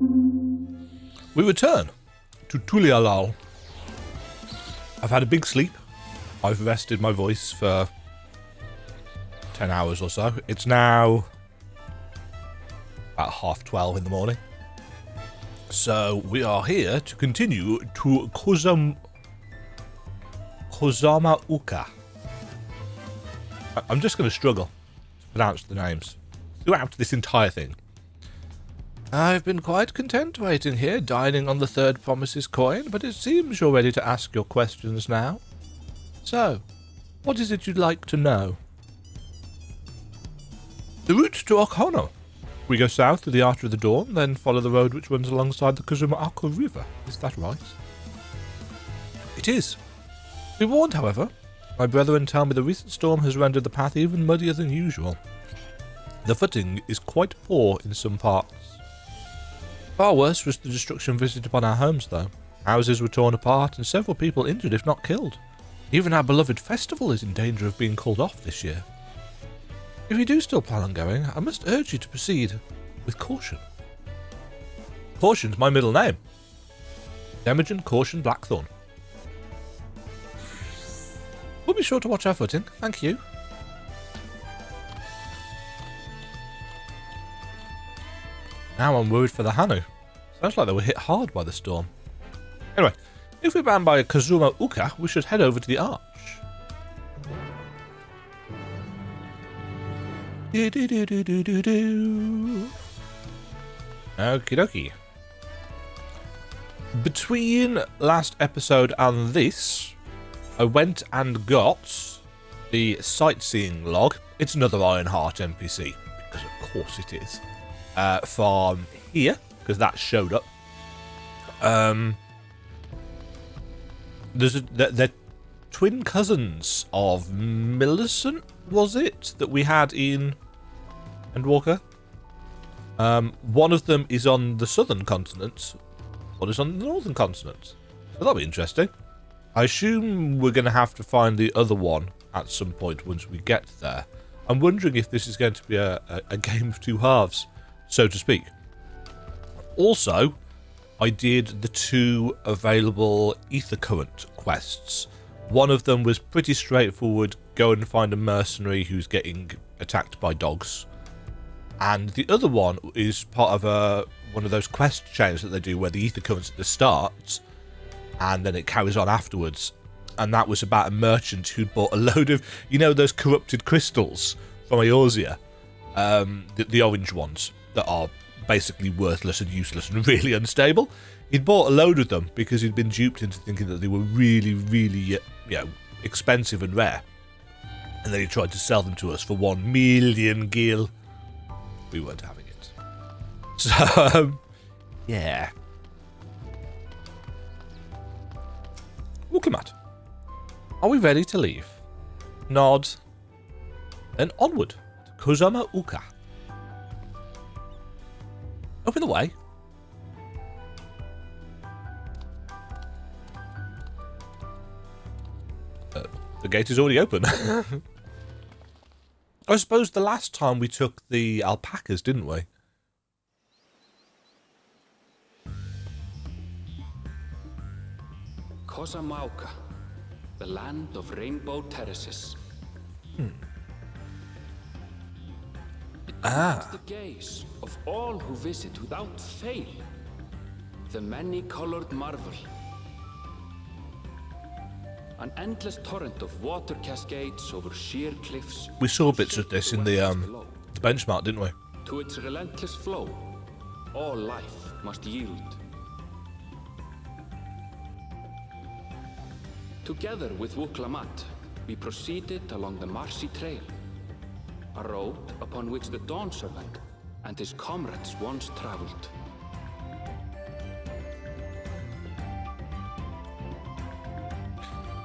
We return to Tulialal. I've had a big sleep. I've rested my voice for 10 hours or so. It's now about 12:30 in the morning. So we are here to continue to Kozama'uka. I'm just going to struggle to pronounce the names throughout this entire thing. I've been quite content waiting here, dining on the third promises coin, but it seems you're ready to ask your questions now. So, what is it you'd like to know? The route to Hanuhanu. We go south to the Archer of the Dawn, then follow the road which runs alongside the Kozama'uka River. Is that right? It is. Be warned, however. My brethren tell me the recent storm has rendered the path even muddier than usual. The footing is quite poor in some parts. Far worse was the destruction visited upon our homes, though. Houses were torn apart and several people injured, if not killed. Even our beloved festival is in danger of being called off this year. If you do still plan on going, I must urge you to proceed with caution. Caution's my middle name. Demajen Caution Blackthorn. We'll be sure to watch our footing, thank you. Now I'm worried for the Hanu. Sounds like they were hit hard by the storm. Anyway, if we're bound by Kozama'uka, we should head over to the Arch. Okie dokie. Between last episode and this, I went and got the sightseeing log. It's another Ironheart NPC, because of course it is. From here, because that showed up. They're twin cousins of Millicent, was it, that we had in Endwalker? One of them is on the southern continent, one is on the northern continent. So that'll be interesting. I assume we're going to have to find the other one at some point once we get there. I'm wondering if this is going to be a game of two halves, so to speak. Also, I did the 2 available Ether Current quests. One of them was pretty straightforward, go and find a mercenary who's getting attacked by dogs. And the other one is part of one of those quest chains that they do where the Ether Current's at the start, and then it carries on afterwards. And that was about a merchant who'd bought a load of, you know, those corrupted crystals from Eorzea, the orange ones that are basically worthless and useless and really unstable. He'd bought a load of them because he'd been duped into thinking that they were really, really, expensive and rare. And then he tried to sell them to us for 1 million gil. We weren't having it. So, yeah. Wuklamat. Are we ready to leave? Nod. Then onward to Kozama'uka. Open the way. The gate is already open. I suppose the last time we took the alpacas, didn't we? Kozama'uka, the land of rainbow terraces. It attracts the gaze of all who visit without fail. The many-colored marvel. An endless torrent of water cascades over sheer cliffs. We saw bits of this in the benchmark, didn't we? To its relentless flow, all life must yield. Together with Wuklamat, we proceeded along the marshy trail, a road upon which the Dawn Servant and his comrades once traveled.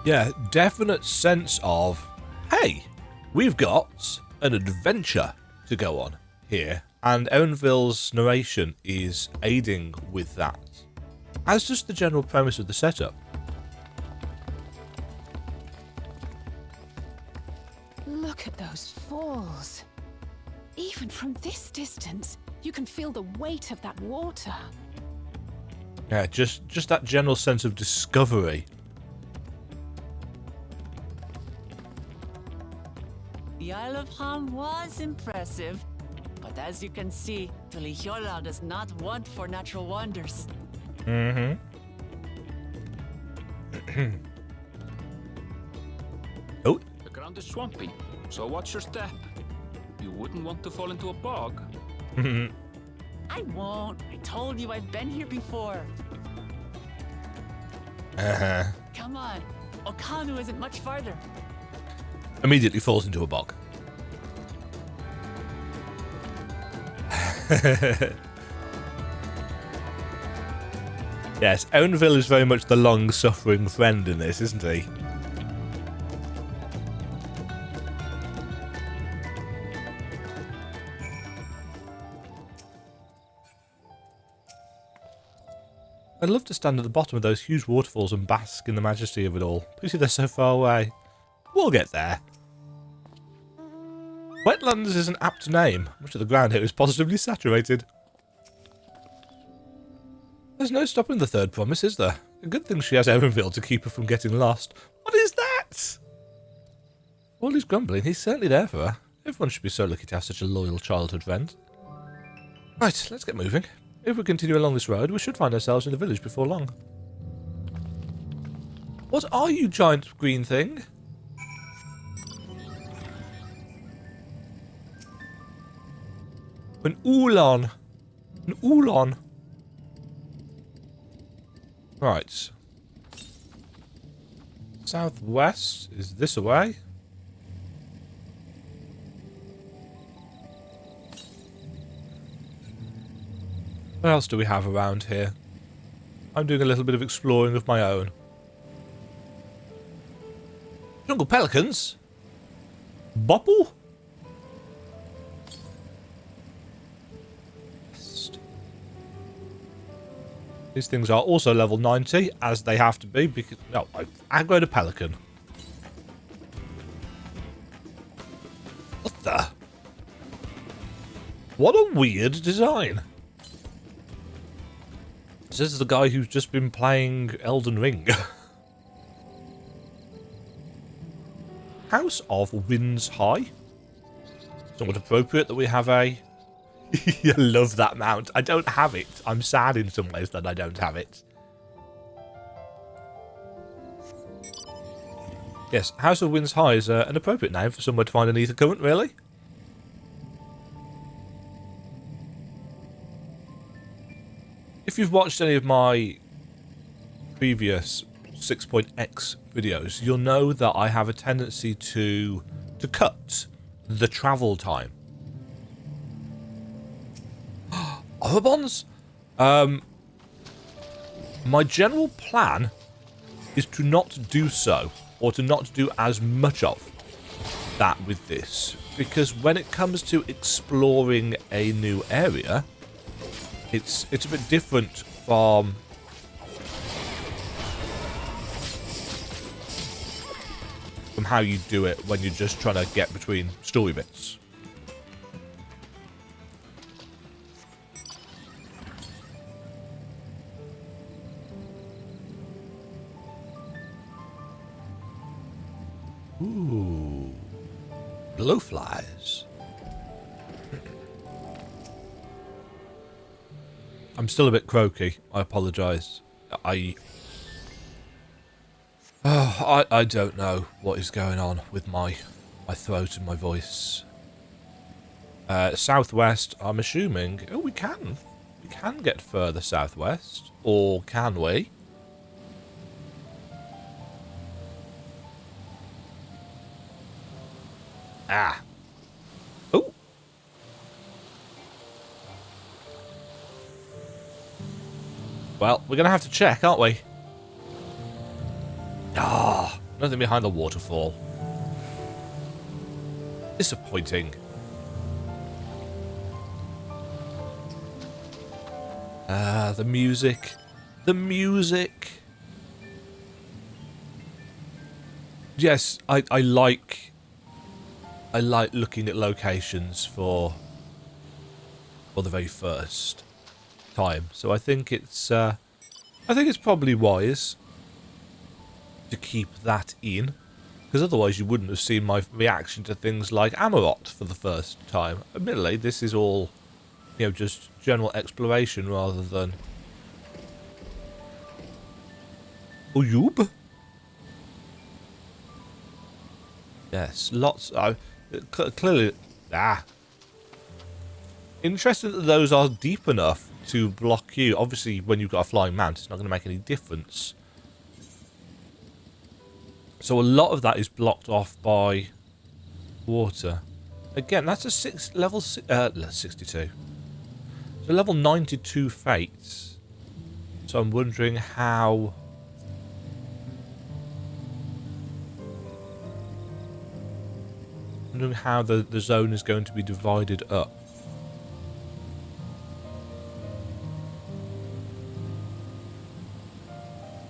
Yeah, definite sense of, hey, we've got an adventure to go on here, and Erenville's narration is aiding with that, as does the general premise of the setup. Look at those falls. Even from this distance, you can feel the weight of that water. Yeah, just that general sense of discovery. The Isle of Ham was impressive, but as you can see, Tulihiola does not want for natural wonders. Mm-hmm. Oh. The ground is swampy, so watch your step. You wouldn't want to fall into a bog. I won't. I told you I've been here before. Uh-huh. Come on. Okanu isn't much farther. Immediately falls into a bog. Yes, Owenville is very much the long-suffering friend in this, isn't he? I'd love to stand at the bottom of those huge waterfalls and bask in the majesty of it all. Pity they're so far away. We'll get there. Wetlands is an apt name. Much of the ground here is positively saturated. There's no stopping the third promise, is there? A good thing she has Erenville to keep her from getting lost. What is that? All his grumbling, he's certainly there for her. Everyone should be so lucky to have such a loyal childhood friend. Right, let's get moving. If we continue along this road, we should find ourselves in the village before long. What are you, giant green thing? An Oolon. An Oolon. Right. Southwest is this away. What else do we have around here? I'm doing a little bit of exploring of my own. Jungle pelicans? Bopple? These things are also level 90, as they have to be, because... No, I aggroed a pelican. What the? What a weird design. This is the guy who's just been playing Elden Ring. House of Winds High. Somewhat appropriate that we have a... I love that mount. I don't have it. I'm sad in some ways that I don't have it. Yes, House of Winds High is an appropriate name for somewhere to find an ether current, really. If you've watched any of my previous 6.x videos, you'll know that I have a tendency to cut the travel time. Overbonds? My general plan is to not do so, or to not do as much of that with this, because when it comes to exploring a new area, it's a bit different from how you do it when you're just trying to get between story bits. Ooh, blowflies. I'm still a bit croaky. I apologise. I don't know what is going on with my throat and my voice. Southwest, I'm assuming. Oh, we can get further southwest, or can we? Ah. Oh. Well, we're going to have to check, aren't we? Ah, nothing behind the waterfall. Disappointing. The music. The music. Yes, I like looking at locations for the very first time. So I think it's I think it's probably wise to keep that in, because otherwise you wouldn't have seen my reaction to things like Amarot for the first time. Admittedly, this is all, you know, just general exploration rather than... Uyub? Yes, lots... clearly... Interesting that those are deep enough to block you. Obviously, when you've got a flying mount, it's not going to make any difference. So a lot of that is blocked off by water. Again, that's a level 62. So level 92 fates. So I'm wondering how... the zone is going to be divided up.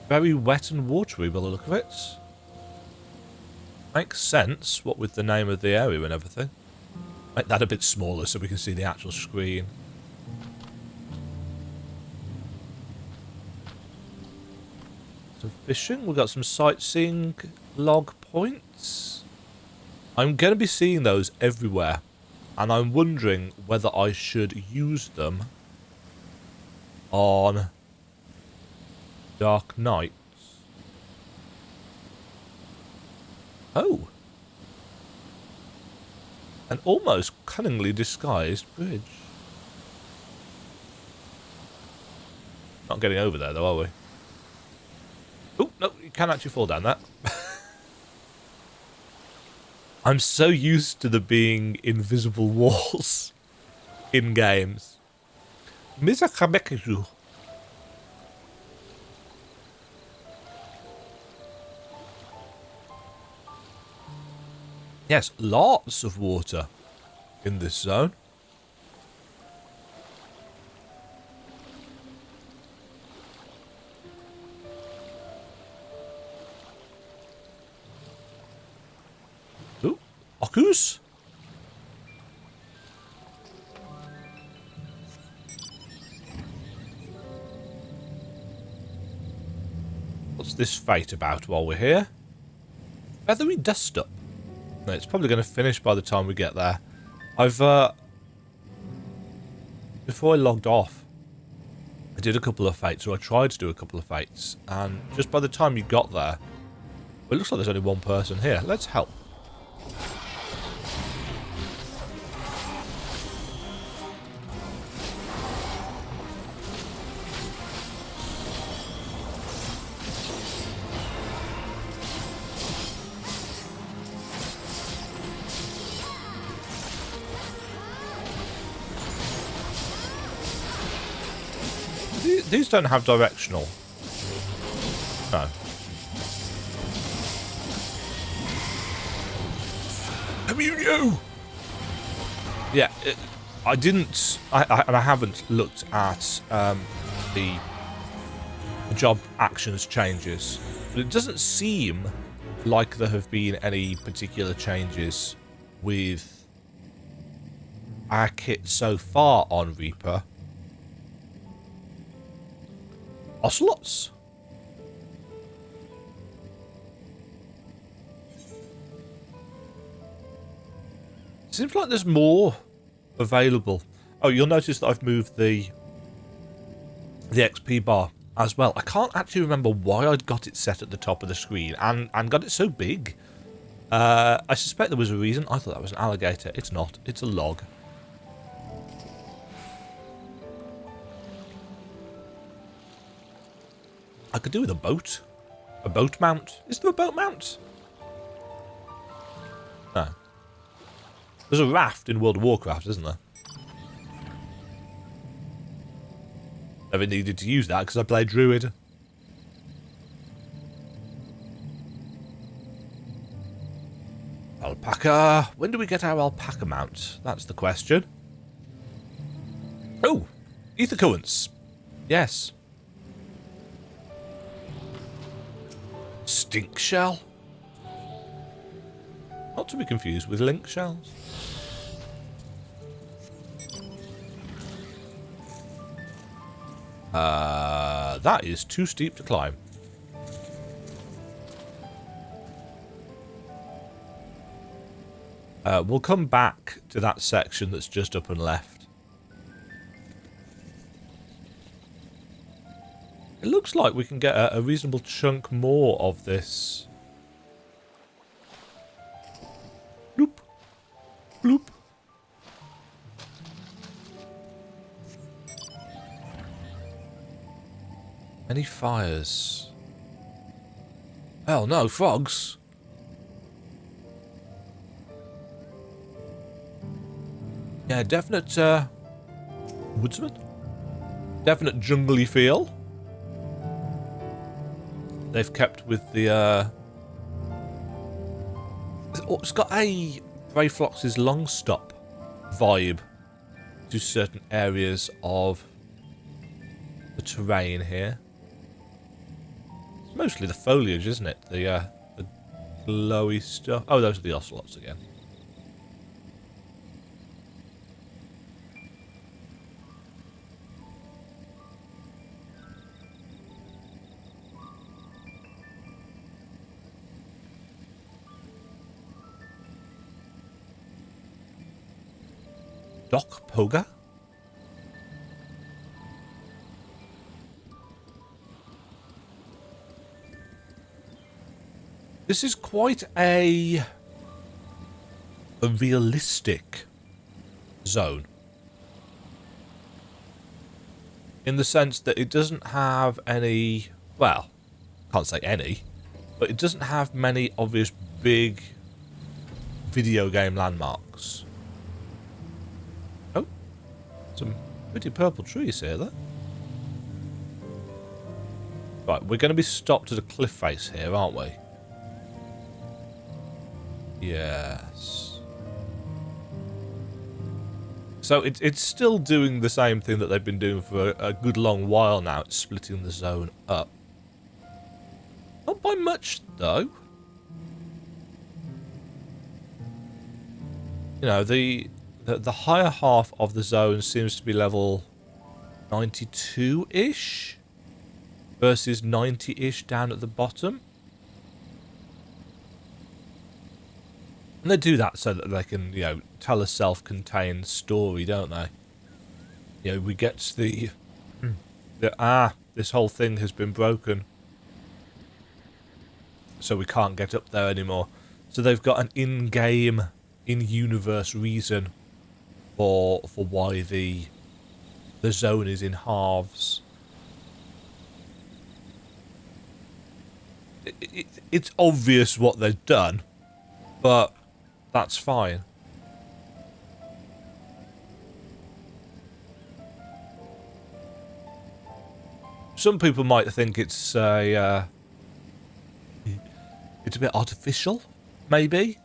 Very wet and watery by the look of it. Makes sense, what with the name of the area and everything. Make that a bit smaller so we can see the actual screen. Some fishing, we've got some sightseeing log points. I'm going to be seeing those everywhere, and I'm wondering whether I should use them on dark nights. Oh. An almost cunningly disguised bridge. Not getting over there though, are we? Oh, no, you can actually fall down that. I'm so used to there being invisible walls in games. Mizakabekizu. Yes, lots of water in this zone. Ooh, Okus? What's this fate about while we're here? Feathery dust-up. No, it's probably going to finish by the time we get there. Before I logged off, I did a couple of fates, or I tried to do a couple of fates, and just by the time you got there, well, it looks like there's only one person here. Let's help. These don't have directional. No. Communio! Yeah, I didn't... I haven't looked at the job actions changes. But it doesn't seem like there have been any particular changes with our kit so far on Reaper. Ocelots? Seems like there's more available. Oh, you'll notice that I've moved the XP bar as well. I can't actually remember why I'd got it set at the top of the screen and got it so big. I suspect there was a reason. I thought that was an alligator. It's not. It's a log. I could do with a boat. A boat mount. Is there a boat mount? No. There's a raft in World of Warcraft, isn't there? Never needed to use that because I played Druid. Alpaca. When do we get our alpaca mount? That's the question. Oh! Ether currents. Yes. Stink shell? Not to be confused with link shells. That is too steep to climb. We'll come back to that section that's just up and left. It looks like we can get a reasonable chunk more of this. Bloop. Bloop. Any fires? Hell no, frogs. Yeah, definite woodsman. Definite jungly feel. They've kept with the it's got a Bray Flox's long stop vibe to certain areas of the terrain here. It's mostly the foliage, isn't it? The glowy stuff. Oh, those are the ocelots again. Doc Poga? This is quite a realistic zone. In the sense that it doesn't have any, well, can't say any, but it doesn't have many obvious big video game landmarks. Oh, some pretty purple trees here, though. Right, we're going to be stopped at a cliff face here, aren't we? Yes. So it's still doing the same thing that they've been doing for a good long while now. It's splitting the zone up. Not by much, though. You know, the higher half of the zone seems to be level 92-ish versus 90-ish down at the bottom. And they do that so that they can, you know, tell a self-contained story, don't they? You know, we get the this whole thing has been broken, so we can't get up there anymore. So they've got an in-game, in-universe reason for why the zone is in halves. It's obvious what they've done, but that's fine. Some people might think it's a bit artificial, maybe.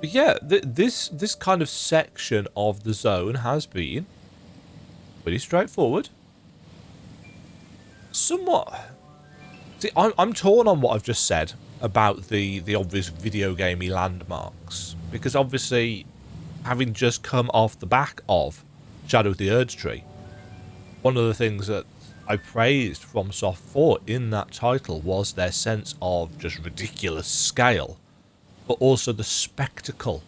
But yeah, this kind of section of the zone has been pretty straightforward. Somewhat. See, I'm torn on what I've just said about the obvious video gamey landmarks, because obviously, having just come off the back of Shadow of the Erd Tree, one of the things that I praised FromSoft for in that title was their sense of just ridiculous scale, but also the spectacle.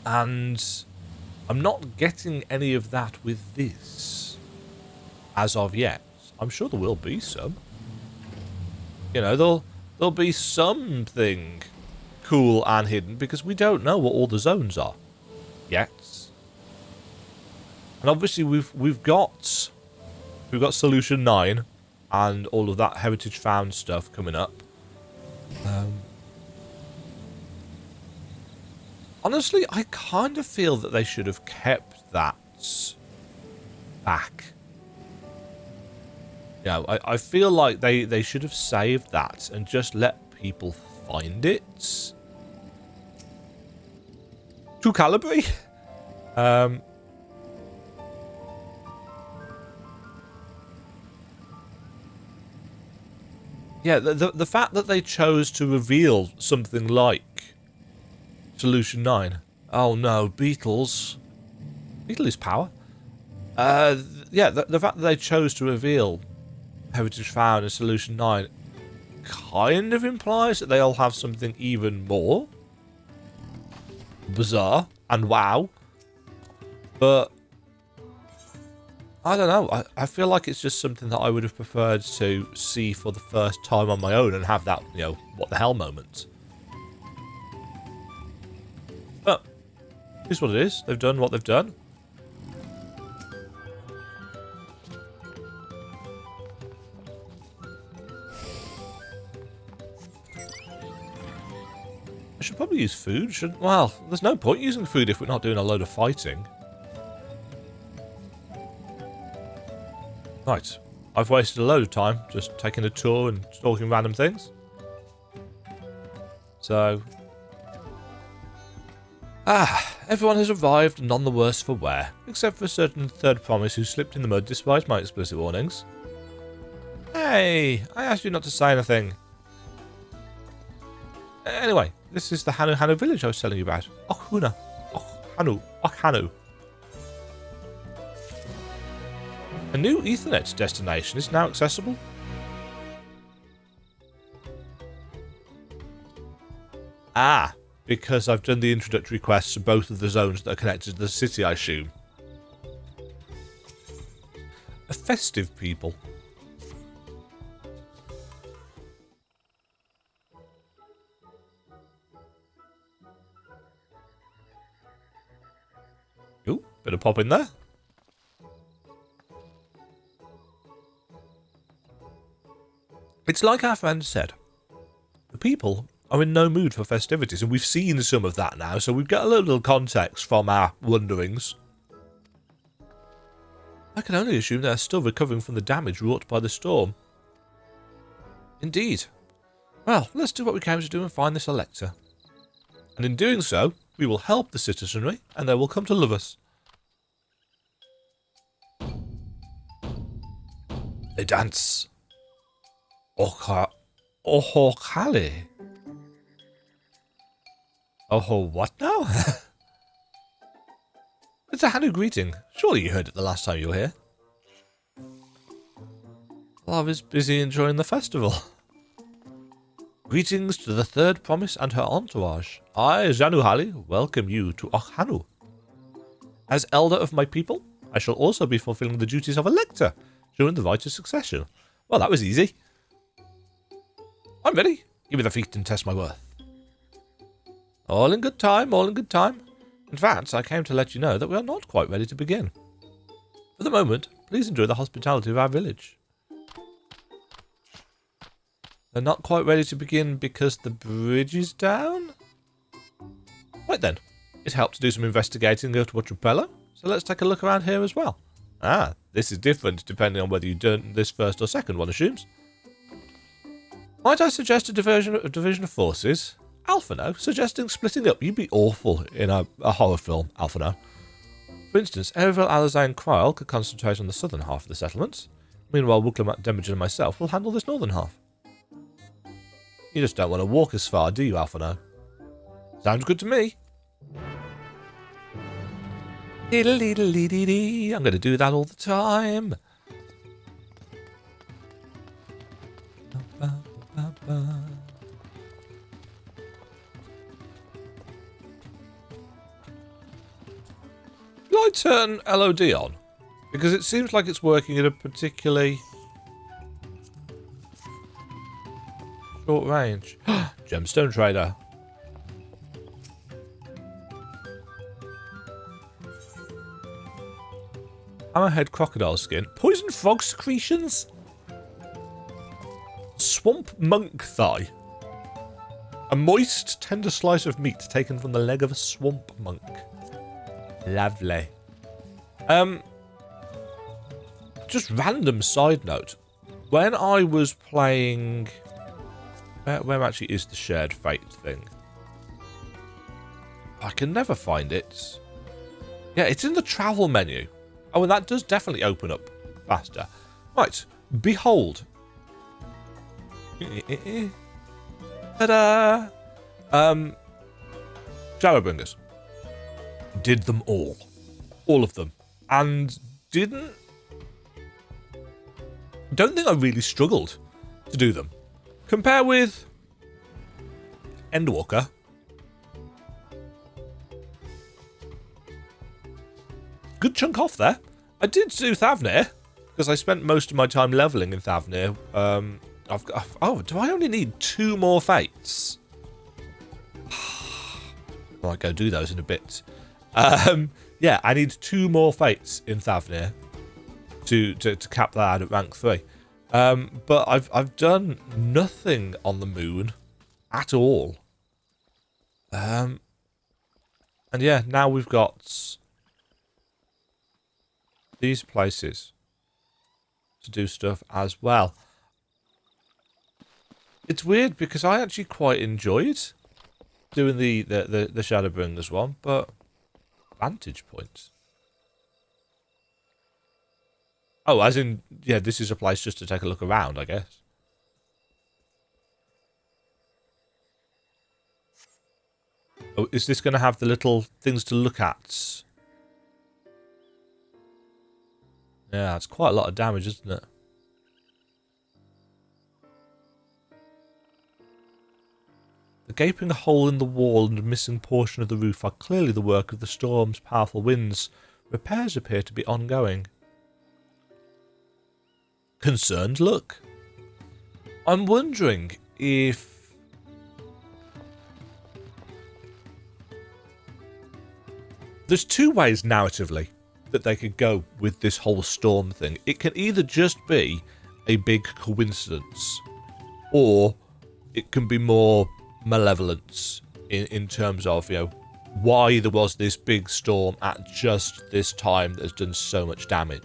And I'm not getting any of that with this as of yet. I'm sure there will be some. You know, there'll be something cool and hidden, because we don't know what all the zones are yet. And obviously we've got Solution 9 and all of that Heritage Found stuff coming up. Honestly, I kind of feel that they should have kept that back. You know, I feel like they should have saved that and just let people find it. To Calibri? Yeah, the fact that they chose to reveal something like Solution 9. Oh no, beetles. Need to lose power. Yeah, the fact that they chose to reveal heritage found in Solution 9 kind of implies that they'll have something even more bizarre and wow. But I don't know. I feel like it's just something that I would have preferred to see for the first time on my own and have that, you know, what the hell moment. But here's what it is. They've done what they've done. I should probably use food, shouldn't... Well, there's no point using food if we're not doing a load of fighting. Right. I've wasted a load of time just taking a tour and stalking random things. So... everyone has arrived, none the worse for wear. Except for a certain third promise who slipped in the mud despite my explicit warnings. Hey! I asked you not to say anything. Anyway, this is the Hanuhanu village I was telling you about. Hanuhanu. A new Ethernet destination is now accessible. Because I've done the introductory quests for both of the zones that are connected to the city, I assume. A Festive People. Ooh, bit of pop in there. It's like our friend said. The people are in no mood for festivities, and we've seen some of that now, so we've got a little context from our wonderings. I can only assume they're still recovering from the damage wrought by the storm. Indeed. Well, let's do what we came to do and find this Elector. And in doing so, we will help the citizenry, and they will come to love us. They dance. Ohokale. Oh, what now? It's a Hanu greeting. Surely you heard it the last time you were here. Love is busy enjoying the festival. Greetings to the third promise and her entourage. I, Hanuhanu, welcome you to Okhanu. As elder of my people, I shall also be fulfilling the duties of Elector during the rite of succession. Well, that was easy. I'm ready. Give me the feat and test my worth. All in good time, all in good time. In fact, I came to let you know that we are not quite ready to begin. For the moment, please enjoy the hospitality of our village. They're not quite ready to begin because the bridge is down? Right then, it helped to do some investigating and go to Trapello, so let's take a look around here as well. This is different depending on whether you've done this first or second, one assumes. Might I suggest a division of forces? Alphano, suggesting splitting up. You'd be awful in a horror film, Alphano. For instance, Ereville, Alizé and Kryl could concentrate on the southern half of the settlements. Meanwhile, Wuklam, Demajen and myself will handle this northern half. You just don't want to walk as far, do you, Alphano? Sounds good to me. I'm going to do that all the time. Will I turn LOD on? Because it seems like it's working at a particularly short range. Gemstone Trader. Hammerhead crocodile skin. Poison frog secretions? Swamp monk thigh. A moist, tender slice of meat taken from the leg of a swamp monk. Lovely. Just random side note. When I was playing... Where actually is the shared fate thing? I can never find it. Yeah, it's in the travel menu. Oh, and that does definitely open up faster. Right. Behold. Ta-da! Shadowbringers. Did them all. all of them, and don't think I really struggled to do them. Compare with Endwalker. Good chunk off there. I did do Thavnir, because I spent most of my time leveling in Thavnir. Do I only need 2 more fates? I might go do those in a bit. Yeah, I need 2 more fates in Thavnir to cap that out at rank 3. But I've done nothing on the moon at all. And yeah, now we've got these places to do stuff as well. It's weird because I actually quite enjoyed doing the Shadowbringers one, but vantage points. Oh, as in, yeah, this is a place just to take a look around, I guess. Oh, is this going to have the little things to look at? Yeah, it's quite a lot of damage, isn't it? The gaping hole in the wall and a missing portion of the roof are clearly the work of the storm's powerful winds. Repairs appear to be ongoing. Concerned look. I'm wondering if there's 2 ways narratively that they could go with this whole storm thing. It can either just be a big coincidence, or it can be more malevolence in terms of, you know, why there was this big storm at just this time that has done so much damage.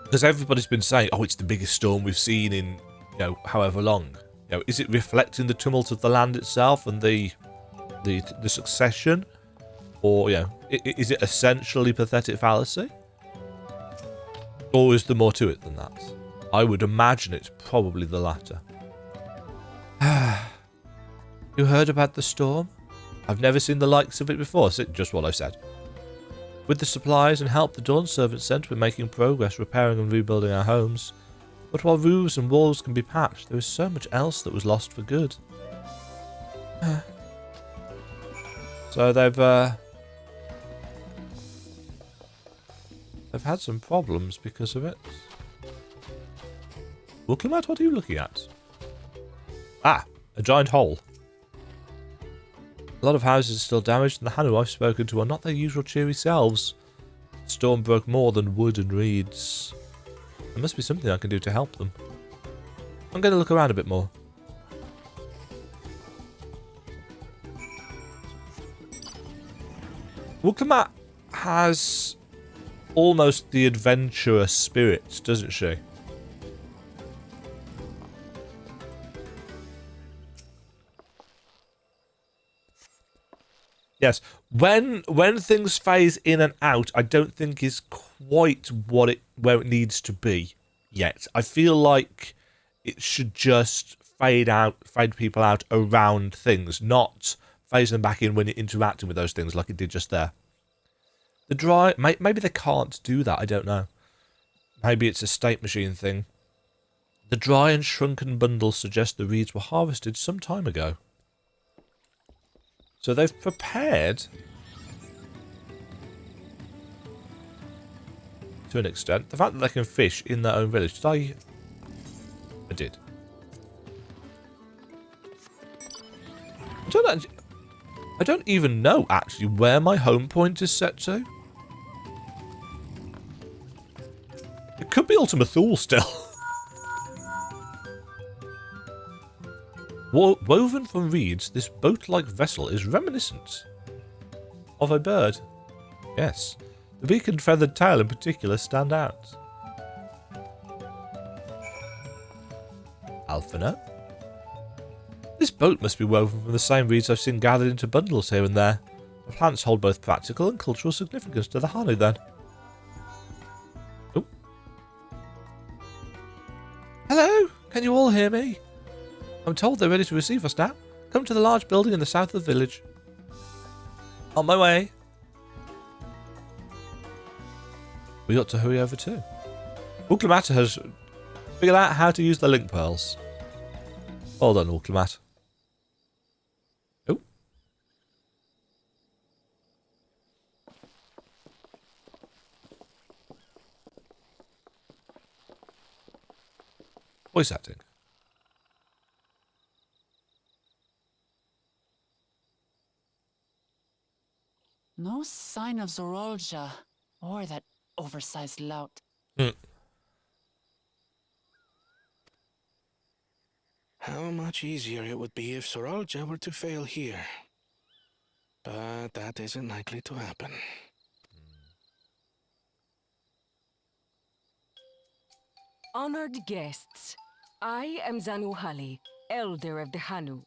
Because everybody's been saying, oh, it's the biggest storm we've seen in, you know, however long. You know, is it reflecting the tumult of the land itself and the succession? Or, you know, is it essentially pathetic fallacy? Or is there more to it than that? I would imagine it's probably the latter. You heard about the storm? I've never seen the likes of it before. Just what I said. With the supplies and help the Dawn Servants sent, we're making progress repairing and rebuilding our homes. But while roofs and walls can be patched, there is so much else that was lost for good. So they've had some problems because of it. Wooklimat, what are you looking at? Ah, a giant hole. A lot of houses are still damaged, and the Hanu I've spoken to are not their usual cheery selves. The storm broke more than wood and reeds. There must be something I can do to help them. I'm going to look around a bit more. Wooklimat has almost the adventurer spirit, doesn't she? Yes, when things phase in and out, I don't think is quite where it needs to be yet. I feel like it should just fade people out around things, not phase them back in when you're interacting with those things like it did just there. The dry, maybe they can't do that. I don't know. Maybe it's a state machine thing. The dry and shrunken bundles suggest the reeds were harvested some time ago. So they've prepared, to an extent, the fact that they can fish in their own village. Did I did. I don't even know, actually, where my home point is set to. It could be Ultima Thule still. Woven from reeds, this boat-like vessel is reminiscent of a bird. Yes, the beak and feathered tail in particular stand out. Alphino? This boat must be woven from the same reeds I've seen gathered into bundles here and there. The plants hold both practical and cultural significance to the Hanu, then. Oh. Hello? Can you all hear me? I'm told they're ready to receive us now. Come to the large building in the south of the village. On my way. we got to hurry over too. Uklamata has figured out how to use the link pearls. Well done, Uklamata. Oh. Voice acting. No sign of Zorolja or that oversized lout. How much easier it would be if Soralja were to fail here. But that isn't likely to happen. Honored guests, I am Zanuhali, Elder of the Hanu.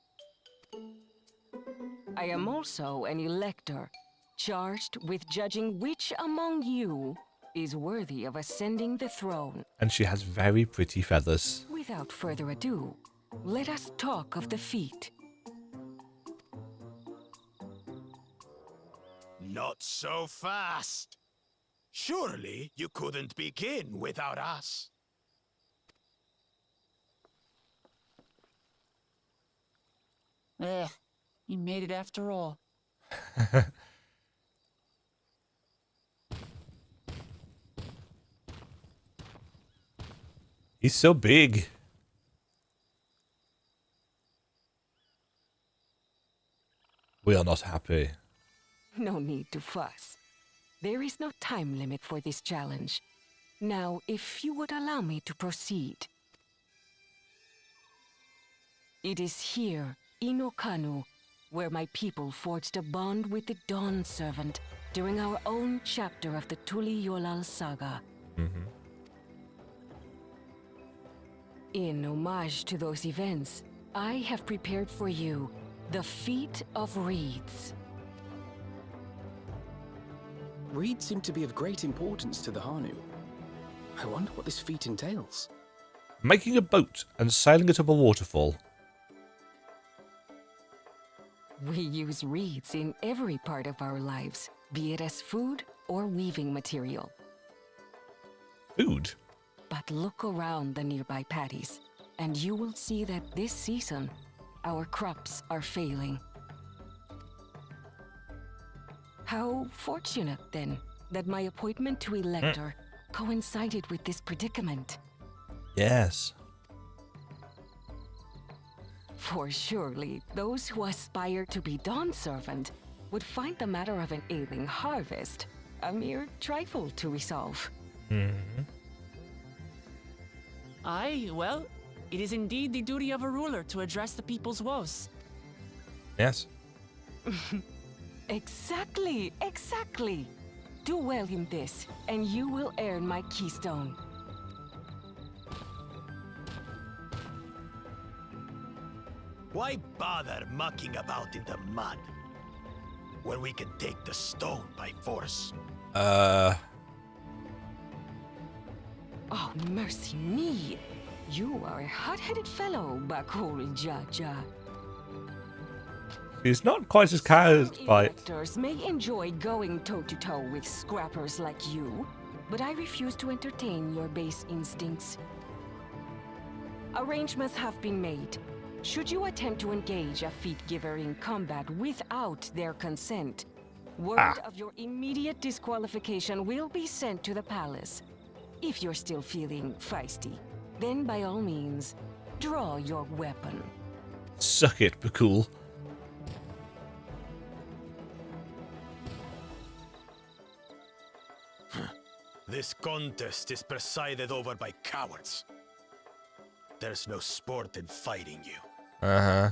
I am also an elector, charged with judging which among you is worthy of ascending the throne. And she has very pretty feathers. Without further ado, let us talk of the feat. Not so fast. Surely you couldn't begin without us. He made it after all. He's so big. We are not happy. No need to fuss. There is no time limit for this challenge. Now, if you would allow me to proceed. It is here, in Okanu, where my people forged a bond with the Dawn Servant during our own chapter of the Tuli Yolal saga. In homage to those events, I have prepared for you the Feat of Reeds. Reeds seem to be of great importance to the Hanu. I wonder what this feat entails. Making a boat and sailing it up a waterfall. We use reeds in every part of our lives, be it as food or weaving material. Food? But look around the nearby paddies, and you will see that this season, our crops are failing. How fortunate, then, that my appointment to Elector coincided with this predicament. Yes. For surely, those who aspire to be Dawn Servant would find the matter of an ailing harvest a mere trifle to resolve. Aye, well, it is indeed the duty of a ruler to address the people's woes. Yes. Exactly, exactly. Do well in this, and you will earn my keystone. Why bother mucking about in the mud when we can take the stone by force? Oh, mercy me! You are a hot-headed fellow, Bakul Jaja. He's not quite as cowed by it. Electors may enjoy going toe-to-toe with scrappers like you, but I refuse to entertain your base instincts. Arrangements have been made. Should you attempt to engage a feat giver in combat without their consent, word of your immediate disqualification will be sent to the palace. If you're still feeling feisty, then by all means, draw your weapon. Suck it, Bakul. This contest is presided over by cowards. There's no sport in fighting you. Uh-huh.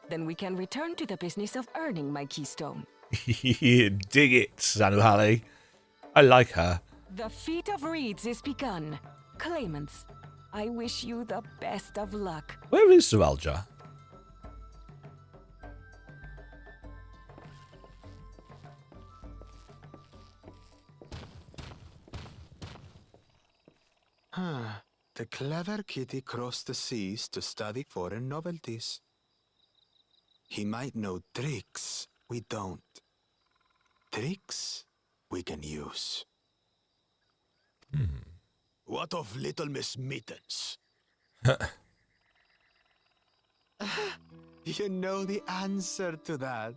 Then we can return to the business of earning my keystone. Dig it, Zanuhali. I like her. The feat of reeds is begun. Claimants, I wish you the best of luck. Where is Zoralja? The clever kitty crossed the seas to study foreign novelties. He might know tricks we don't. Tricks we can use. What of little Miss Mittens? You know the answer to that.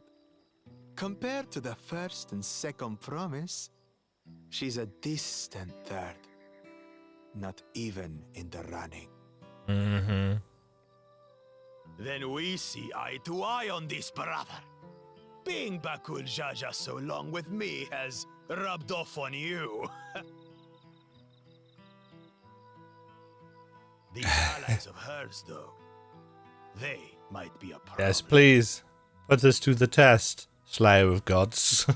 Compared to the first and second promise, she's a distant third. Not even in the running. Mm-hmm. Then we see eye to eye on this, brother. Being Bakul Jaja so long with me has rubbed off on you. These allies of hers, though, they might be a problem. Yes, please. Put us to the test, Slayer of Gods.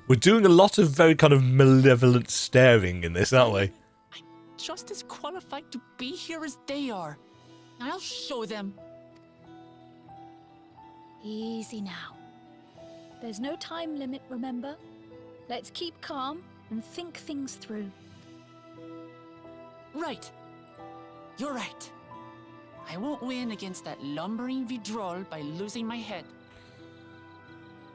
We're doing a lot of very kind of malevolent staring in this, aren't we? I'm just as qualified to be here as they are. I'll show them. Easy now. There's no time limit, remember? Let's keep calm and think things through. Right. You're right. I won't win against that lumbering Vidrol by losing my head.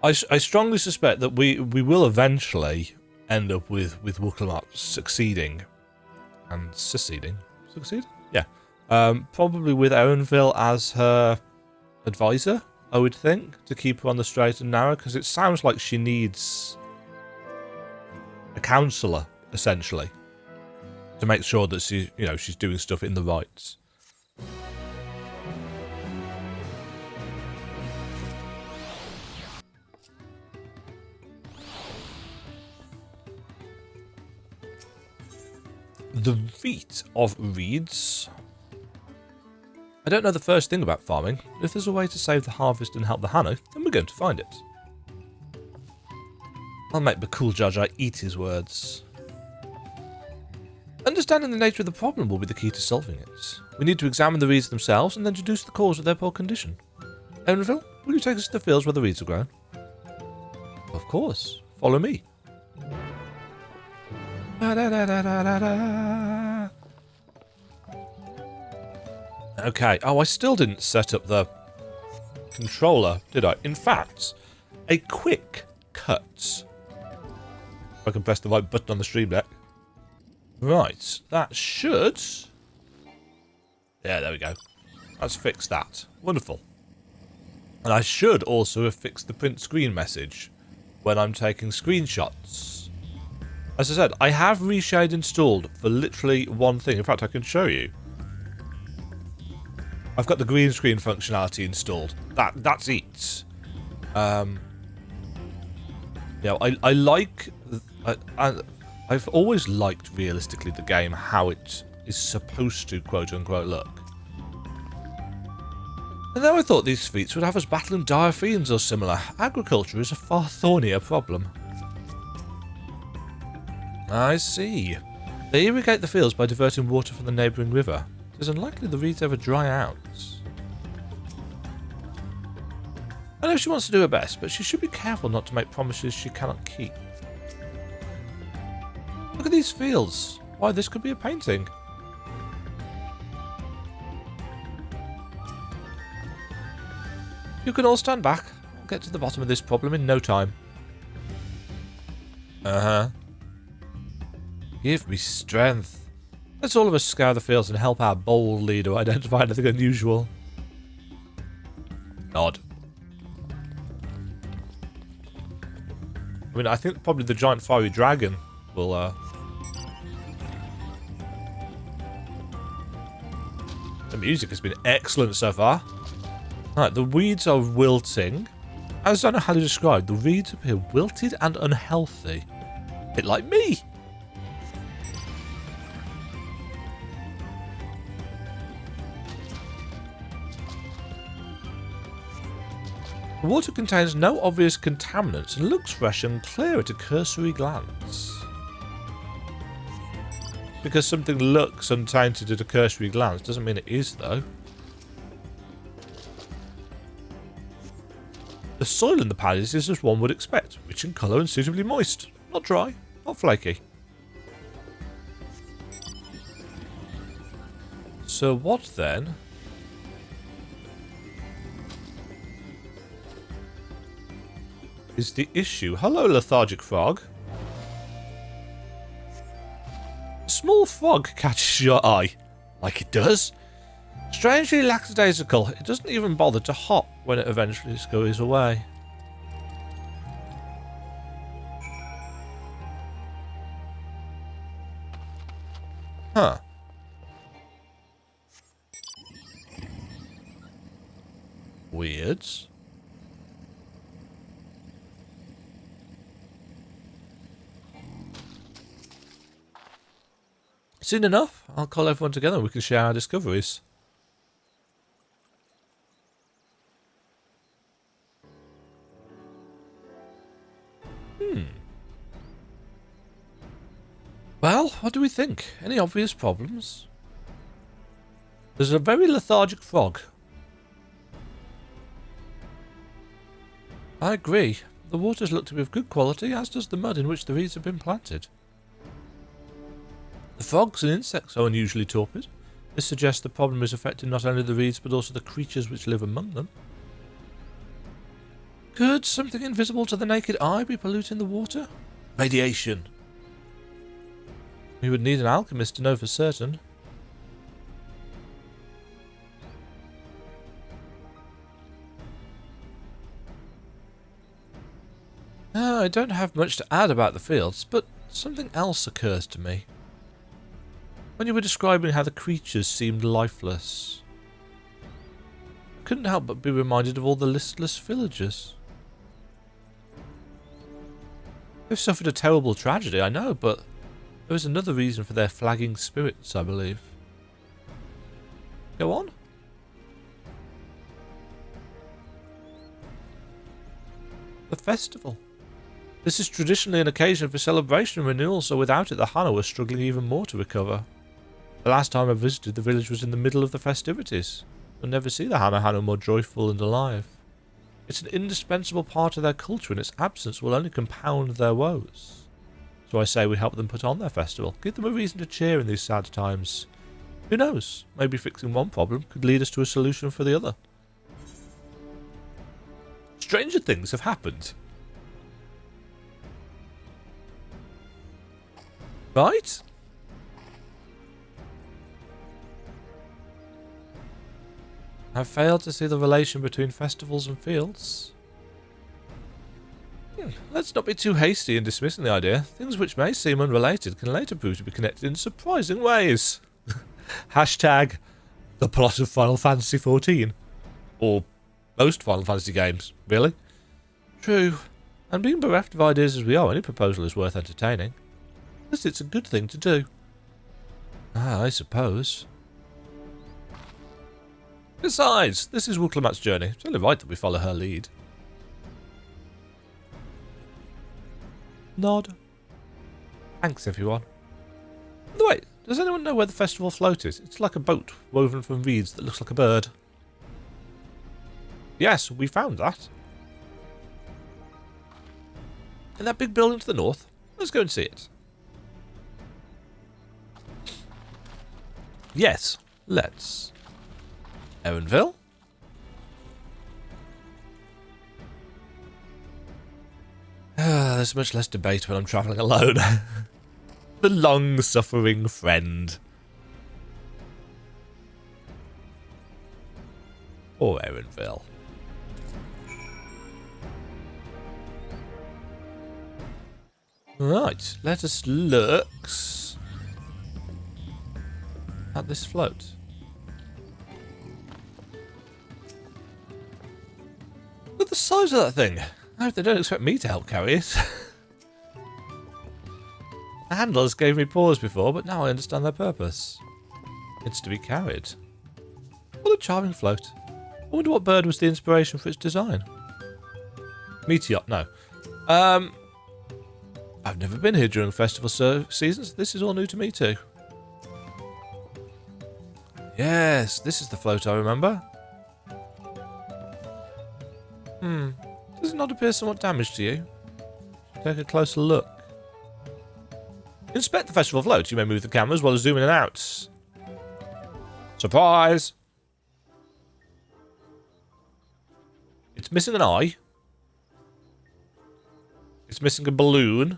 I strongly suspect that we will eventually end up with Wuklamat succeeding and seceding. Succeed? Yeah. Probably with Erenville as her advisor, I would think, to keep her on the straight and narrow, because it sounds like she needs a counsellor, essentially, to make sure that she's doing stuff in the rights. The Feat of Reeds. I don't know the first thing about farming. If there's a way to save the harvest and help the Hanu, then we're going to find it. I'll make Bakul Jaja eat his words. Understanding the nature of the problem will be the key to solving it. We need to examine the reeds themselves and then deduce the cause of their poor condition. Erenville, will you take us to the fields where the reeds are grown? Of course. Follow me. Okay. Oh, I still didn't set up the controller, did I? In fact, a quick cut. If I can press the right button on the stream deck. Right. That should... Yeah, there we go. Let's fix that. Wonderful. And I should also have fixed the print screen message when I'm taking screenshots. As I said, I have Reshade installed for literally one thing. In fact, I can show you. I've got the green screen functionality installed. That's it. Yeah, I like... I've always liked, realistically, the game, how it is supposed to, quote-unquote, look. And then I thought these feats would have us battling dire fiends or similar. Agriculture is a far thornier problem. I see. They irrigate the fields by diverting water from the neighbouring river. It is unlikely the reeds ever dry out. I know she wants to do her best, but she should be careful not to make promises she cannot keep. Look at these fields. Why, this could be a painting. You can all stand back. I'll get to the bottom of this problem in no time. Uh-huh. Give me strength. Let's all of us scour the fields and help our bold leader identify anything unusual. Nod. I mean, I think probably the giant fiery dragon will, The music has been excellent so far. Right, the weeds are wilting. As I know how to describe, the reeds appear wilted and unhealthy. A bit like me. The water contains no obvious contaminants and looks fresh and clear at a cursory glance. Because something looks untainted at a cursory glance doesn't mean it is, though. The soil in the paddies is as one would expect, rich in colour and suitably moist. Not dry, not flaky. So what then? is the issue? Hello, lethargic frog. A small frog catches your eye. Like it does. Strangely lackadaisical. It doesn't even bother to hop when it eventually scurries away. Huh. Weird. Soon enough, I'll call everyone together and we can share our discoveries. Well, what do we think? Any obvious problems? There's a very lethargic frog. I agree. The waters look to be of good quality, as does the mud in which the reeds have been planted. The frogs and insects are unusually torpid. This suggests the problem is affecting not only the reeds but also the creatures which live among them. Could something invisible to the naked eye be polluting the water? Radiation. We would need an alchemist to know for certain. I don't have much to add about the fields, but something else occurs to me. When you were describing how the creatures seemed lifeless, I couldn't help but be reminded of all the listless villagers. They've suffered a terrible tragedy, I know, but there is another reason for their flagging spirits, I believe. Go on. The festival. This is traditionally an occasion for celebration and renewal, so without it the Hanu are struggling even more to recover. The last time I visited the village was in the middle of the festivities. You'll never see the Hanuhanu more joyful and alive. It's an indispensable part of their culture, and its absence will only compound their woes. So I say we help them put on their festival, give them a reason to cheer in these sad times. Who knows, maybe fixing one problem could lead us to a solution for the other. Stranger things have happened. Right? I've failed to see the relation between festivals and fields. Let's not be too hasty in dismissing the idea. Things which may seem unrelated can later prove to be connected in surprising ways. Hashtag the plot of Final Fantasy XIV. Or most Final Fantasy games, really. True. And being bereft of ideas as we are, any proposal is worth entertaining. Unless it's a good thing to do. I suppose. Besides, this is Wooklamat's journey. It's only right that we follow her lead. Nod. Thanks, everyone. By the way, does anyone know where the festival float is? It's like a boat woven from reeds that looks like a bird. Yes, we found that. In that big building to the north. Let's go and see it. Yes, let's. Erenville? There's much less debate when I'm travelling alone. The long-suffering friend. Poor Erenville. Right, let us look at this float. Look at the size of that thing. I hope they don't expect me to help carry it. The handlers gave me pause before, but now I understand their purpose. It's to be carried. What a charming float. I wonder what bird was the inspiration for its design. Meteor, no. I've never been here during festival seasons. This is all new to me too. Yes, this is the float I remember. Does it not appear somewhat damaged to you? Take a closer look. Inspect the festival float. You may move the camera as well as zoom in and out. Surprise! It's missing an eye. It's missing a balloon.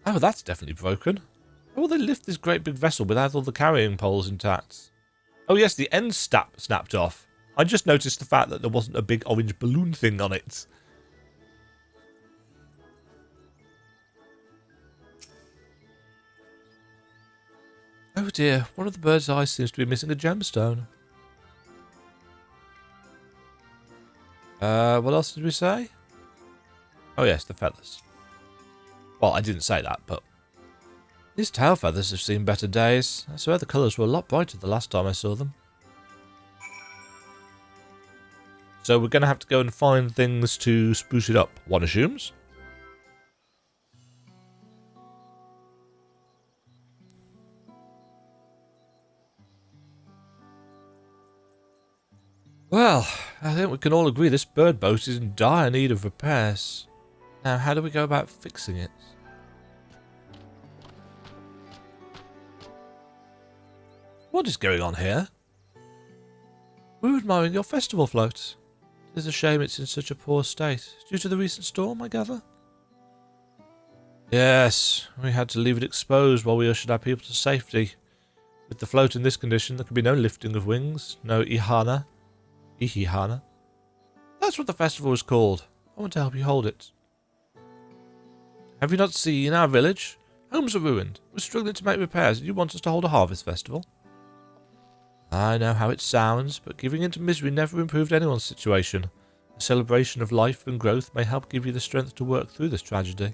Oh, that's definitely broken. How will they lift this great big vessel without all the carrying poles intact? Oh yes, the end snapped off. I just noticed the fact that there wasn't a big orange balloon thing on it. Oh dear, one of the bird's eyes seems to be missing a gemstone. What else did we say? Oh yes, the feathers. Well, I didn't say that, but... These tail feathers have seen better days. I swear the colours were a lot brighter the last time I saw them. So we're going to have to go and find things to spruce it up, one assumes. Well, I think we can all agree this bird boat is in dire need of repairs. Now, how do we go about fixing it? What is going on here? We're admiring your festival float. It is a shame it's in such a poor state. Due to the recent storm, I gather? Yes, we had to leave it exposed while we ushered our people to safety. With the float in this condition, there could be no lifting of wings, no ihana. Ihihana. That's what the festival is called. I want to help you hold it. Have you not seen our village? Homes are ruined. We're struggling to make repairs, and you want us to hold a harvest festival? I know how it sounds, but giving in to misery never improved anyone's situation. A celebration of life and growth may help give you the strength to work through this tragedy.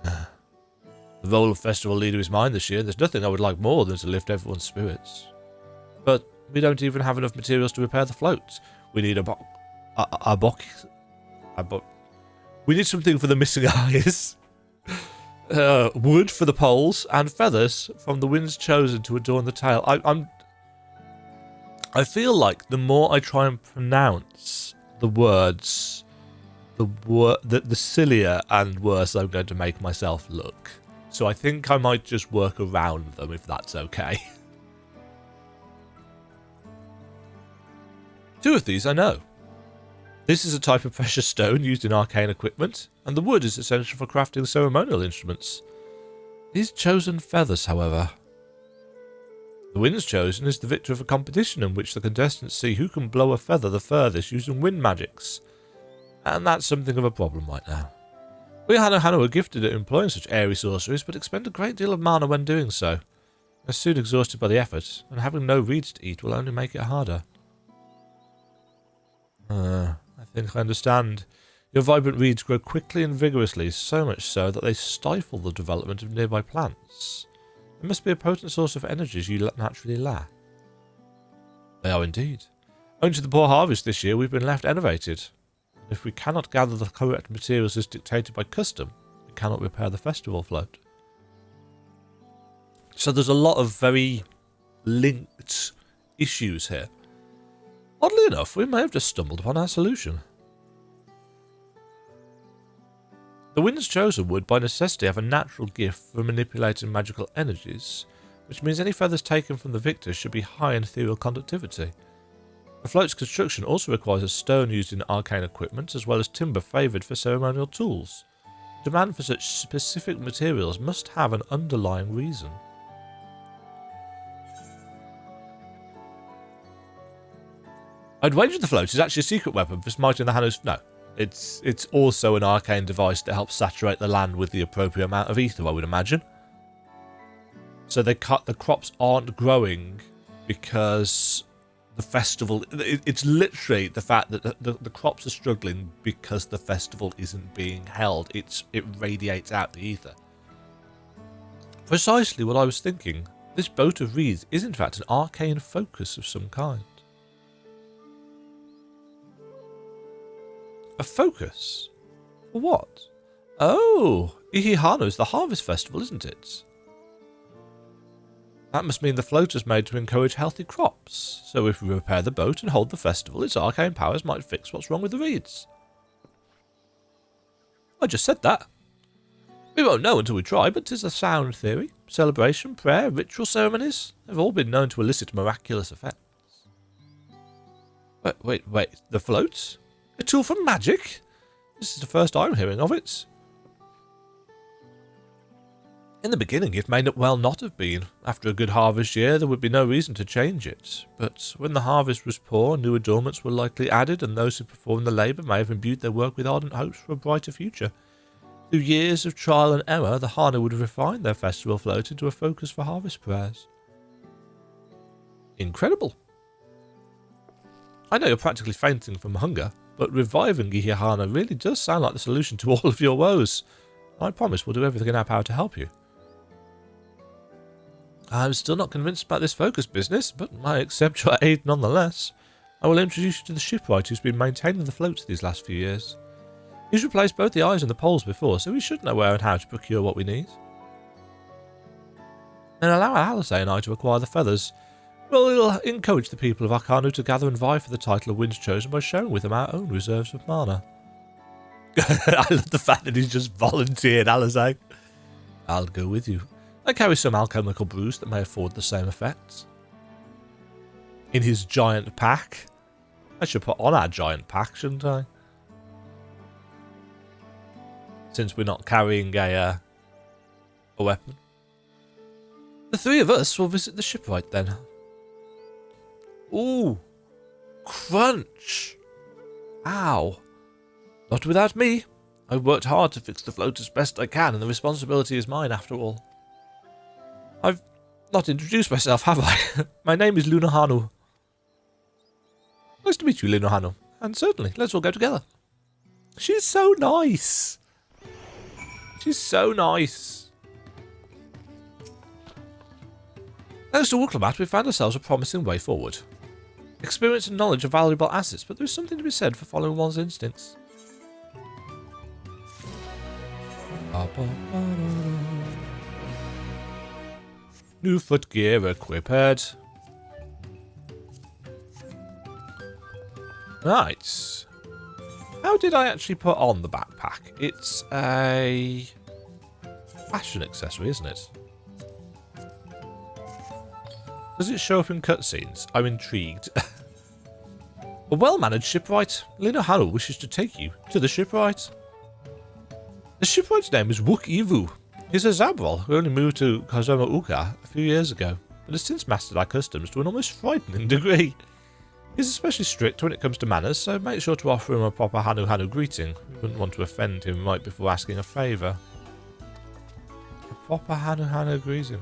The role of festival leader is mine this year, and there's nothing I would like more than to lift everyone's spirits. But we don't even have enough materials to repair the float. We need we need something for the missing eyes. Wood for the poles and feathers from the winds chosen to adorn the tail. I feel like the more I try and pronounce the words, the sillier and worse I'm going to make myself look. So I think I might just work around them if that's okay. Two of these I know. This is a type of precious stone used in arcane equipment, and the wood is essential for crafting ceremonial instruments. These chosen feathers, however. The winds chosen is the victor of a competition in which the contestants see who can blow a feather the furthest using wind magics. And that's something of a problem right now. We Hanuhanu are gifted at employing such airy sorceries, but expend a great deal of mana when doing so. They're soon exhausted by the effort, and having no reeds to eat will only make it harder. I think I understand. Your vibrant reeds grow quickly and vigorously, so much so that they stifle the development of nearby plants. It must be a potent source of energies you naturally lack. They are indeed. Owing to the poor harvest this year, we've been left enervated. If we cannot gather the correct materials as dictated by custom, we cannot repair the festival float. So there's a lot of very linked issues here. Oddly enough, we may have just stumbled upon our solution. The winds chosen would, by necessity, have a natural gift for manipulating magical energies, which means any feathers taken from the victor should be high in ethereal conductivity. The float's construction also requires a stone used in arcane equipment, as well as timber favoured for ceremonial tools. The demand for such specific materials must have an underlying reason. I'd wager the float is actually a secret weapon for smiting the Hanu's... No. It's also an arcane device that helps saturate the land with the appropriate amount of ether, I would imagine. So the crops aren't growing because the festival... It's literally the fact that the crops are struggling because the festival isn't being held. It radiates out the ether. Precisely what I was thinking. This boat of reeds is in fact an arcane focus of some kind. A focus? For what? Oh, Ihihano is the harvest festival, isn't it? That must mean the float is made to encourage healthy crops. So if we repair the boat and hold the festival, its arcane powers might fix what's wrong with the reeds. I just said that. We won't know until we try, but 'tis a sound theory. Celebration, prayer, ritual ceremonies, they've all been known to elicit miraculous effects. Wait, the floats? A tool for magic? This is the first I'm hearing of it. In the beginning, it may well not have been. After a good harvest year, there would be no reason to change it. But when the harvest was poor, new adornments were likely added, and those who performed the labour may have imbued their work with ardent hopes for a brighter future. Through years of trial and error, the Hanu would have refined their festival float into a focus for harvest prayers. Incredible. I know you're practically fainting from hunger, but reviving Gihihana really does sound like the solution to all of your woes. I promise we'll do everything in our power to help you. I'm still not convinced about this focus business, but I accept your aid nonetheless. I will introduce you to the shipwright who's been maintaining the floats these last few years. He's replaced both the eyes and the poles before, so we should know where and how to procure what we need. Then allow Alice and I to acquire the feathers. Well, it'll encourage the people of Arkanu to gather and vie for the title of Winds Chosen by sharing with them our own reserves of mana. I love the fact that he's just volunteered, Alice. I'll go with you. I carry some alchemical brews that may afford the same effects. In his giant pack. I should put on our giant pack, shouldn't I? Since we're not carrying a weapon. The three of us will visit the shipwright then. Ooh. Crunch. Ow. Not without me. I've worked hard to fix the float as best I can, and the responsibility is mine after all. I've not introduced myself, have I? My name is Hanuhanu. Nice to meet you, Hanuhanu. And certainly, let's all go together. She's so nice. She's so nice. Thanks to Wuklamat, we found ourselves a promising way forward. Experience and knowledge are valuable assets, but there's something to be said for following one's instincts. New footgear equipped. Right. How did I actually put on the backpack? It's a fashion accessory, isn't it? Does it show up in cutscenes? I'm intrigued. A well-mannered shipwright. Hanuhanu wishes to take you to the shipwright. The shipwright's name is Wook-Ivu. He's a Zabrol who only moved to Kozama'uka a few years ago, but has since mastered our customs to an almost frightening degree. He's especially strict when it comes to manners, so make sure to offer him a proper Hanuhanu greeting. You wouldn't want to offend him right before asking a favour. A proper Hanuhanu greeting.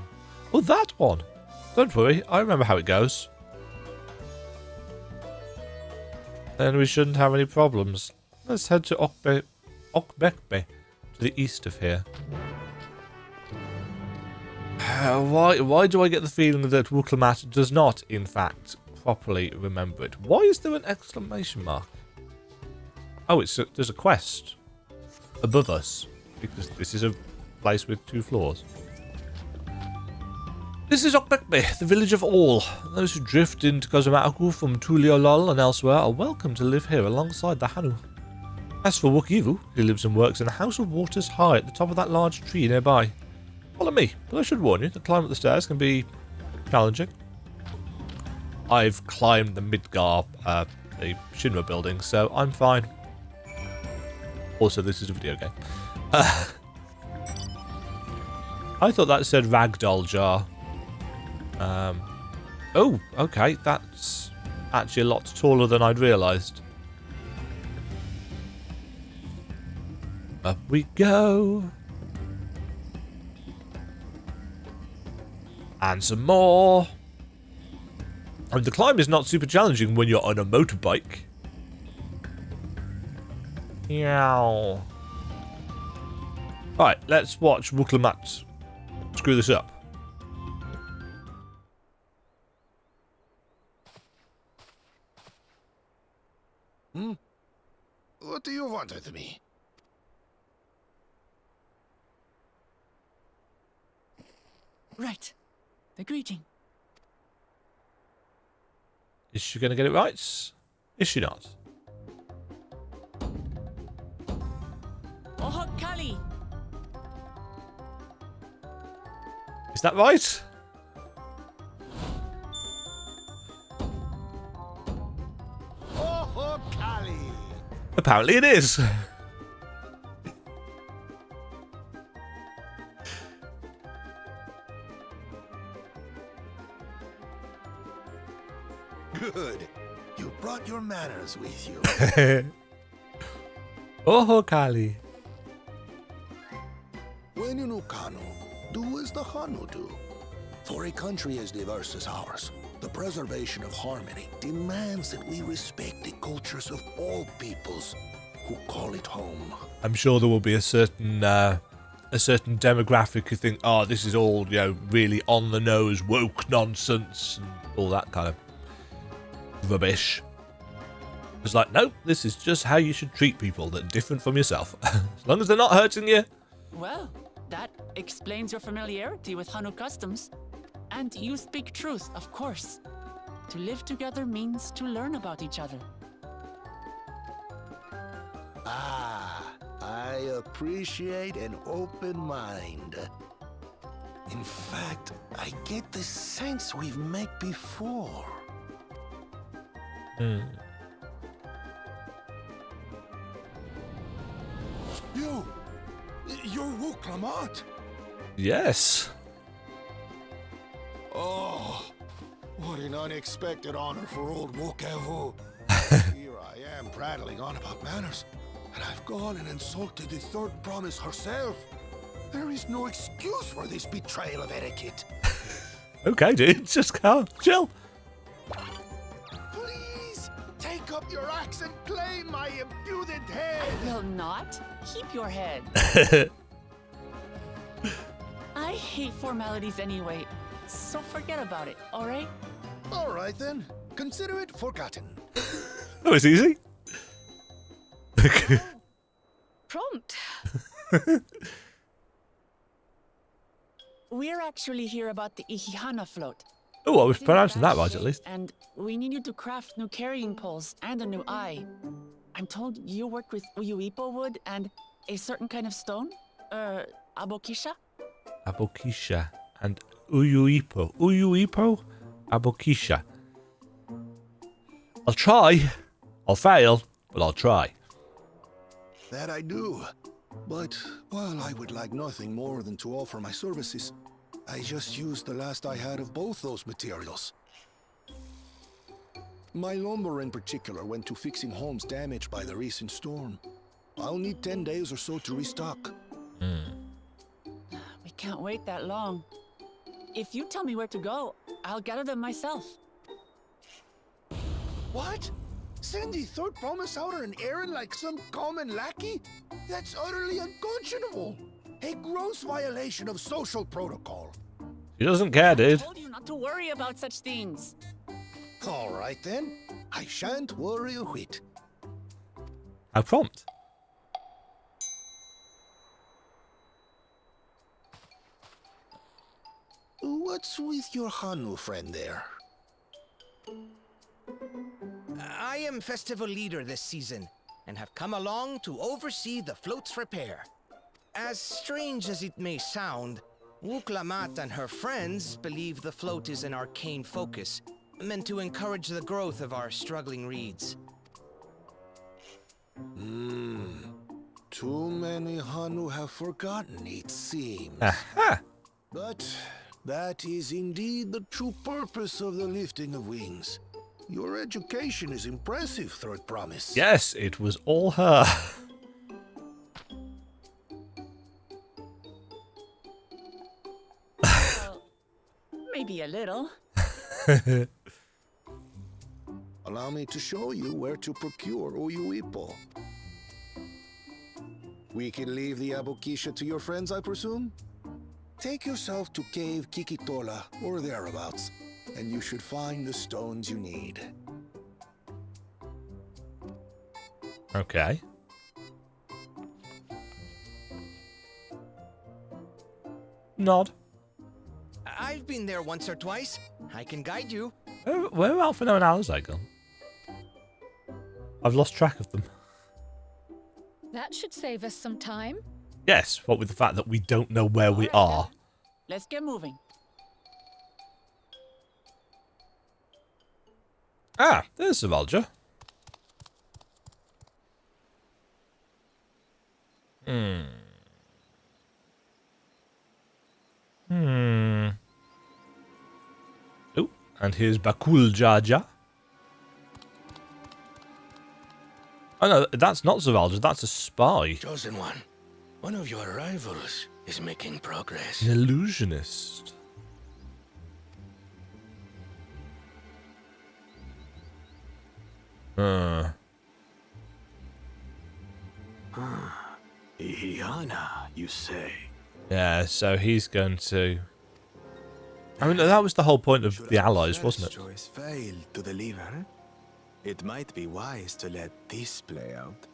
Oh, that one! Don't worry, I remember how it goes. Then we shouldn't have any problems. Let's head to Okbekbe, to the east of here. Why do I get the feeling that Wuklamat does not, in fact, properly remember it? Why is there an exclamation mark? Oh, there's a quest above us, because this is a place with 2 floors. This is Okbekbe, the village of all. Those who drift into Kozama'uka from Tuliolol and elsewhere are welcome to live here alongside the Hanu. As for Wook-Ivu, he lives and works in a house of waters high at the top of that large tree nearby. Follow me, but I should warn you, the climb up the stairs can be challenging. I've climbed the Midgar, the Shinra building, so I'm fine. Also, this is a video game. I thought that said Ragdoll Jar. Oh, okay, that's actually a lot taller than I'd realised. Up we go. And some more. I mean, the climb is not super challenging when you're on a motorbike. Yow. Right, let's watch Wuklamat screw this up. What do you want with me? Right. The greeting. Is she going to get it right? Is she not? Ohokali. Is that right? Oh, Kali! Apparently it is. Good. You brought your manners with you. Oh, Kali. When you know Kanu, do as the Hanu do. For a country as diverse as ours, the preservation of harmony demands that we respect the cultures of all peoples who call it home. I'm sure there will be a certain demographic who think, oh, this is all, really on the nose, woke nonsense, and all that kind of rubbish. It's like, nope, this is just how you should treat people that are different from yourself. As long as they're not hurting you. Well, that explains your familiarity with Hanu customs. And you speak truth, of course. To live together means to learn about each other. Ah, I appreciate an open mind. In fact, I get the sense we've met before. You're Wuklamat? Yes. Oh, what an unexpected honor for old Wukevu. Here I am prattling on about manners, and I've gone and insulted the third promise herself. There is no excuse for this betrayal of etiquette. Okay, dude, just calm, chill. Please, take up your axe and claim my impudent head. I will not. Keep your head. I hate formalities anyway, so forget about it, alright? All right then, consider it forgotten. That was easy. Prompt. We're actually here about the Ihihana float. Oh, I was It's in pronouncing bad that right, at shape, least. And we need you to craft new carrying poles and a new eye. I'm told you work with Uyuipo wood and a certain kind of stone? Abokisha? Abokisha and Uyuipo. Uyuipo? Abokisha. I'll try. I'll fail, but I'll try. That I do. But while I would like nothing more than to offer my services, I just used the last I had of both those materials. My lumber in particular went to fixing homes damaged by the recent storm. I'll need 10 days or so to restock. We can't wait that long. If you tell me where to go, I'll gather them myself. What? Send the third promise out on an errand like some common lackey? That's utterly unconscionable. A gross violation of social protocol. He doesn't care, I dude. told you not to worry about such things. All right then. I shan't worry a whit. How prompt. What's with your Hanu friend there? I am festival leader this season, and have come along to oversee the float's repair. As strange as it may sound, Wuklamat and her friends believe the float is an arcane focus, meant to encourage the growth of our struggling reeds. Too many Hanu have forgotten, it seems. Aha! But that is indeed the true purpose of the lifting of wings. Your education is impressive, Third Promise. Yes, it was all her. Well, maybe a little. Allow me to show you where to procure Uyuipo. We can leave the Abokisha to your friends, I presume? Take yourself to Cave Kikitola or thereabouts, and you should find the stones you need. Okay. Nod. I've been there once or twice. I can guide you. Where are Alpha and Alice gone? I've lost track of them. That should save us some time. Yes, what with the fact that we don't know where we are. Let's get moving. Ah, there's the vulture. Oh, and here's Bakul Jaja. Oh no, that's not Zavalja, that's a spy. Chosen one of your rivals is making progress. An illusionist. Ihiana, you say? Yeah, so he's going to... I mean, that was the whole point of the allies, wasn't it? Choice failed to deliver. It might be wise to let this play out.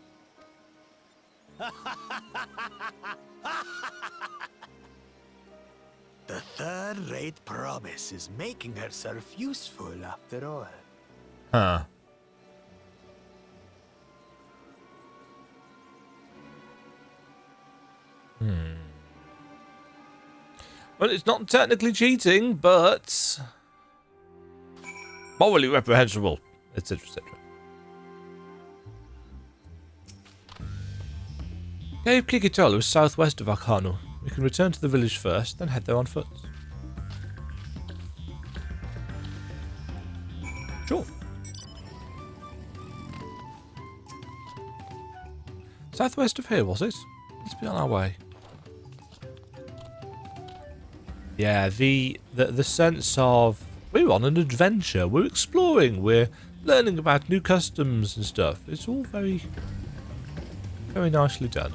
The third-rate promise is making herself useful after all. Huh. Well, it's not technically cheating, but morally reprehensible, etc., etc. Cave Kikitolu is southwest of Hanuhanu. We can return to the village first, then head there on foot. Sure. Southwest of here, was it? Let's be on our way. Yeah, the sense of we're on an adventure, we're exploring, we're learning about new customs and stuff. It's all very, very nicely done.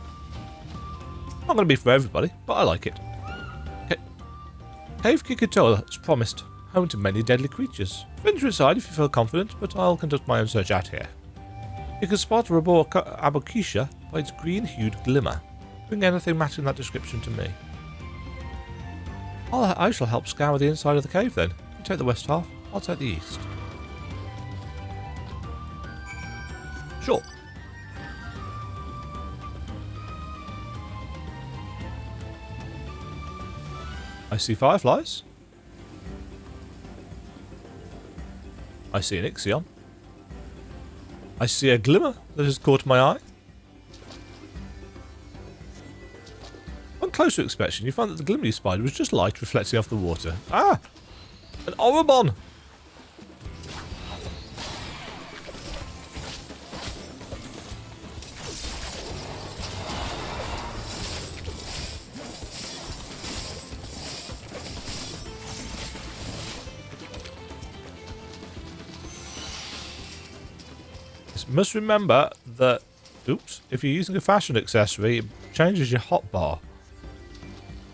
Not going to be for everybody, but I like it. Okay. Cave Kikitola, as promised, home to many deadly creatures. Venture inside if you feel confident, but I'll conduct my own search out here. You can spot Rabor Abokisha by its green-hued glimmer. Bring anything matching that description to me. I shall help scour the inside of the cave then. You take the west half, I'll take the east. Sure. I see fireflies. I see an Ixion. I see a glimmer that has caught my eye. On closer inspection, you find that the glimmer you spied was just light reflecting off the water. Ah! An Oromon! Must remember that, oops, if you're using a fashion accessory, it changes your hotbar.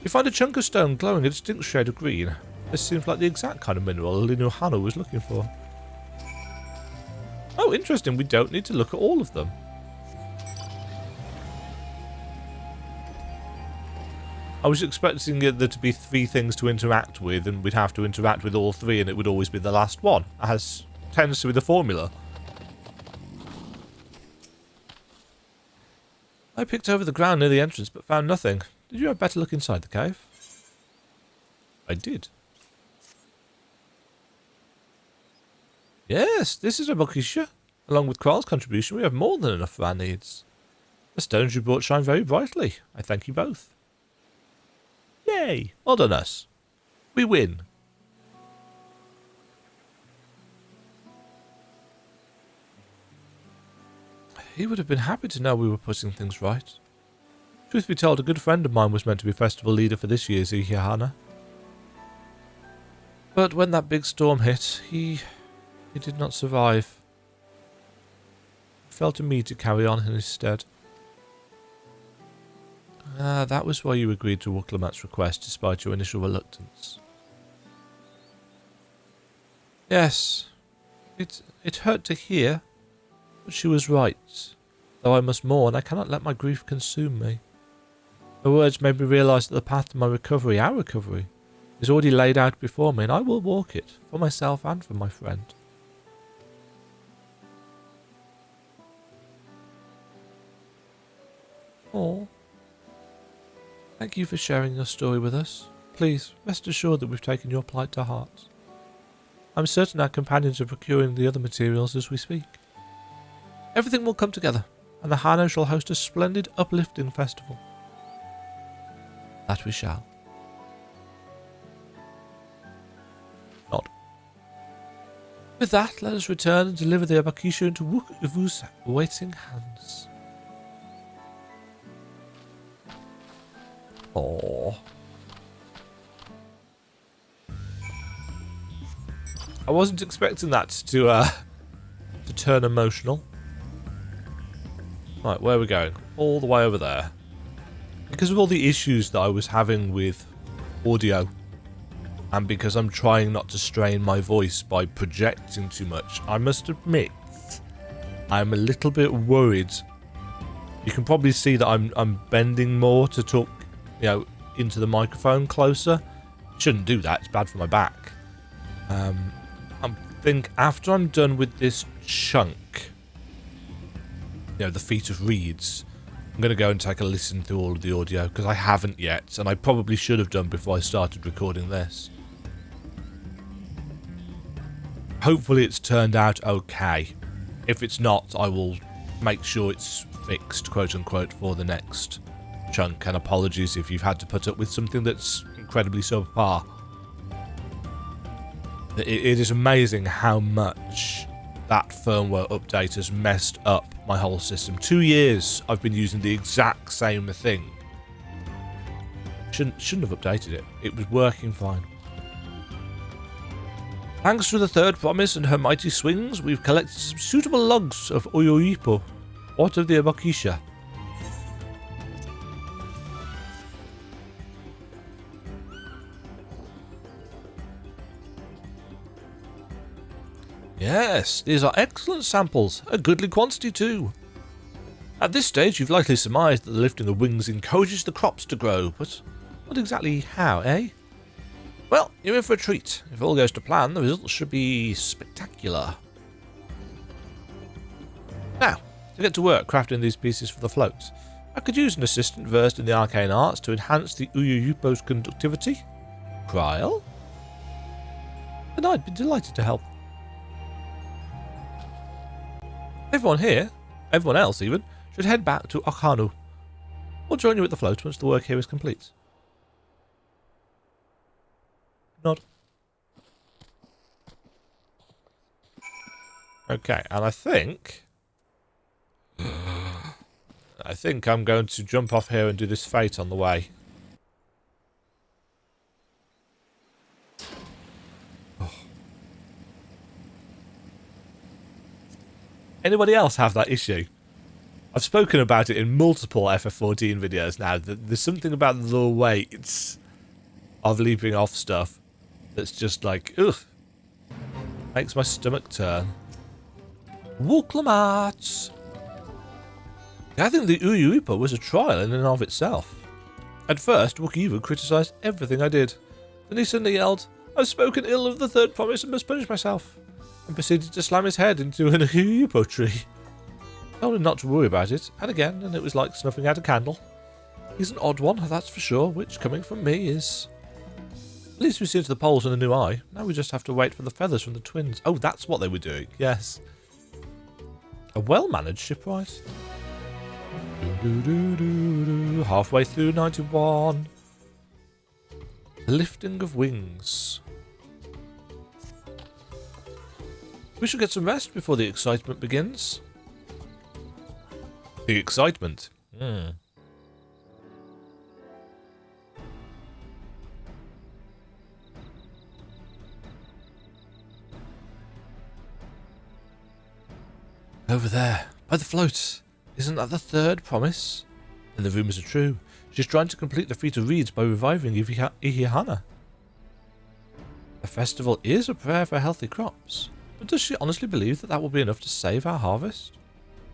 You find a chunk of stone glowing a distinct shade of green. This seems like the exact kind of mineral Hanuhanu was looking for. Oh, interesting, we don't need to look at all of them. I was expecting there to be 3 things to interact with, and we'd have to interact with all 3, and it would always be the last one, as tends to be the formula. I picked over the ground near the entrance, but found nothing. Did you have a better look inside the cave? I did. Yes, this is a Bokisha. Along with Kral's contribution, we have more than enough for our needs. The stones you brought shine very brightly. I thank you both. Yay! Well done us. We win. He would have been happy to know we were putting things right. Truth be told, a good friend of mine was meant to be festival leader for this year's Ihihana. But when that big storm hit, he did not survive. It fell to me to carry on in his stead. Ah, that was why you agreed to Wuklamat's request despite your initial reluctance. Yes, it hurt to hear. But she was right. Though I must mourn, I cannot let my grief consume me. Her words made me realise that the path to my recovery, our recovery, is already laid out before me, and I will walk it, for myself and for my friend. Oh. Thank you for sharing your story with us. Please, rest assured that we've taken your plight to heart. I'm certain our companions are procuring the other materials as we speak. Everything will come together, and the Hano shall host a splendid uplifting festival. That we shall. Nod. With that, let us return and deliver the Abakisha into Wuk-Ivu's waiting hands. Aww. I wasn't expecting that to turn emotional. Right, where are we going? All the way over there. Because of all the issues that I was having with audio, and because I'm trying not to strain my voice by projecting too much, I must admit I'm a little bit worried. You can probably see that I'm bending more to talk, into the microphone closer. Shouldn't do that, it's bad for my back. I think after I'm done with this chunk, the Feet of Reeds, I'm going to go and take a listen through all of the audio, because I haven't yet, and I probably should have done before I started recording this. Hopefully it's turned out okay. If it's not, I will make sure it's fixed, quote unquote, for the next chunk, and apologies if you've had to put up with something that's incredibly subpar. It is amazing how much that firmware update has messed up my whole system. 2 years I've been using the exact same thing. Shouldn't have updated it. It was working fine. Thanks to the third promise and her mighty swings, we've collected some suitable logs of Oyoipo, what of the Abakisha. Yes, these are excellent samples, a goodly quantity too. At this stage you've likely surmised that the lifting of wings encourages the crops to grow, but not exactly how, eh? Well, you're in for a treat. If all goes to plan, the results should be spectacular. Now, to get to work crafting these pieces for the floats, I could use an assistant versed in the arcane arts to enhance the Uyuyupo's conductivity. Kryl? And I'd be delighted to help. Everyone here, everyone else even, should head back to Hanuhanu. We'll join you at the float once the work here is complete. Nod. Okay, and I think I'm going to jump off here and do this fate on the way. Anybody else have that issue? I've spoken about it in multiple FF14 videos now. There's something about the weight of leaping off stuff that's just like, ugh. Makes my stomach turn. Woklamat! I think the Uyuipo was a trial in and of itself. At first, Wuk-Ivu criticised everything I did. Then he suddenly yelled, I've spoken ill of the third promise and must punish myself, and proceeded to slam his head into an Uyuipo tree. I told him not to worry about it, and again, and it was like snuffing out a candle. He's an odd one, that's for sure, which, coming from me, is... At least we've seen to the poles and a new eye. Now we just have to wait for the feathers from the twins. Oh, that's what they were doing, yes. A well-mannered shipwright. Halfway through 91. The lifting of wings. We should get some rest before the excitement begins. The excitement? Over there, by the float. Isn't that the third promise? Then the rumours are true. She's trying to complete the feat of reeds by reviving Ihihana. The festival is a prayer for healthy crops. But does she honestly believe that will be enough to save our harvest?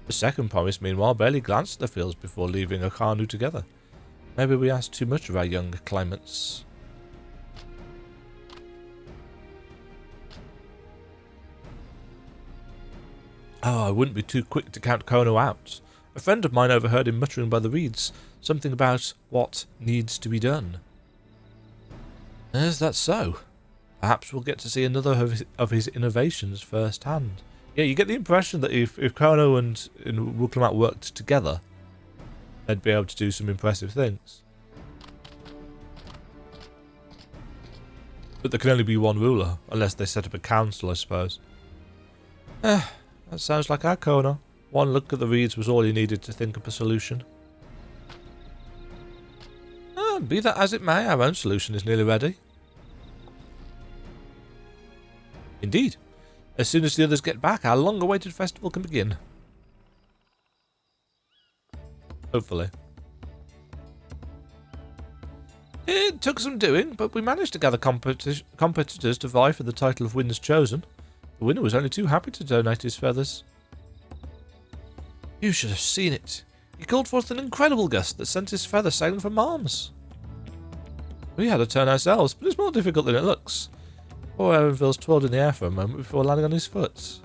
The second promise, meanwhile, barely glanced at the fields before leaving Hanuhanu together. Maybe we asked too much of our young claimants. Oh, I wouldn't be too quick to count Kono out. A friend of mine overheard him muttering by the reeds, something about what needs to be done. Is that so? Perhaps we'll get to see another of his innovations firsthand. Yeah, you get the impression that if Kono and Wuklamat worked together, they'd be able to do some impressive things. But there can only be one ruler, unless they set up a council, I suppose. That sounds like our Kono. One look at the reeds was all you needed to think up a solution. Be that as it may, our own solution is nearly ready. Indeed. As soon as the others get back, our long-awaited festival can begin. Hopefully. It took some doing, but we managed to gather competitors to vie for the title of Winner's Chosen. The winner was only too happy to donate his feathers. You should have seen it. He called forth an incredible gust that sent his feather sailing for Mars. We had a turn ourselves, but it's more difficult than it looks. Poor Erenville's twirled in the air for a moment before landing on his foot.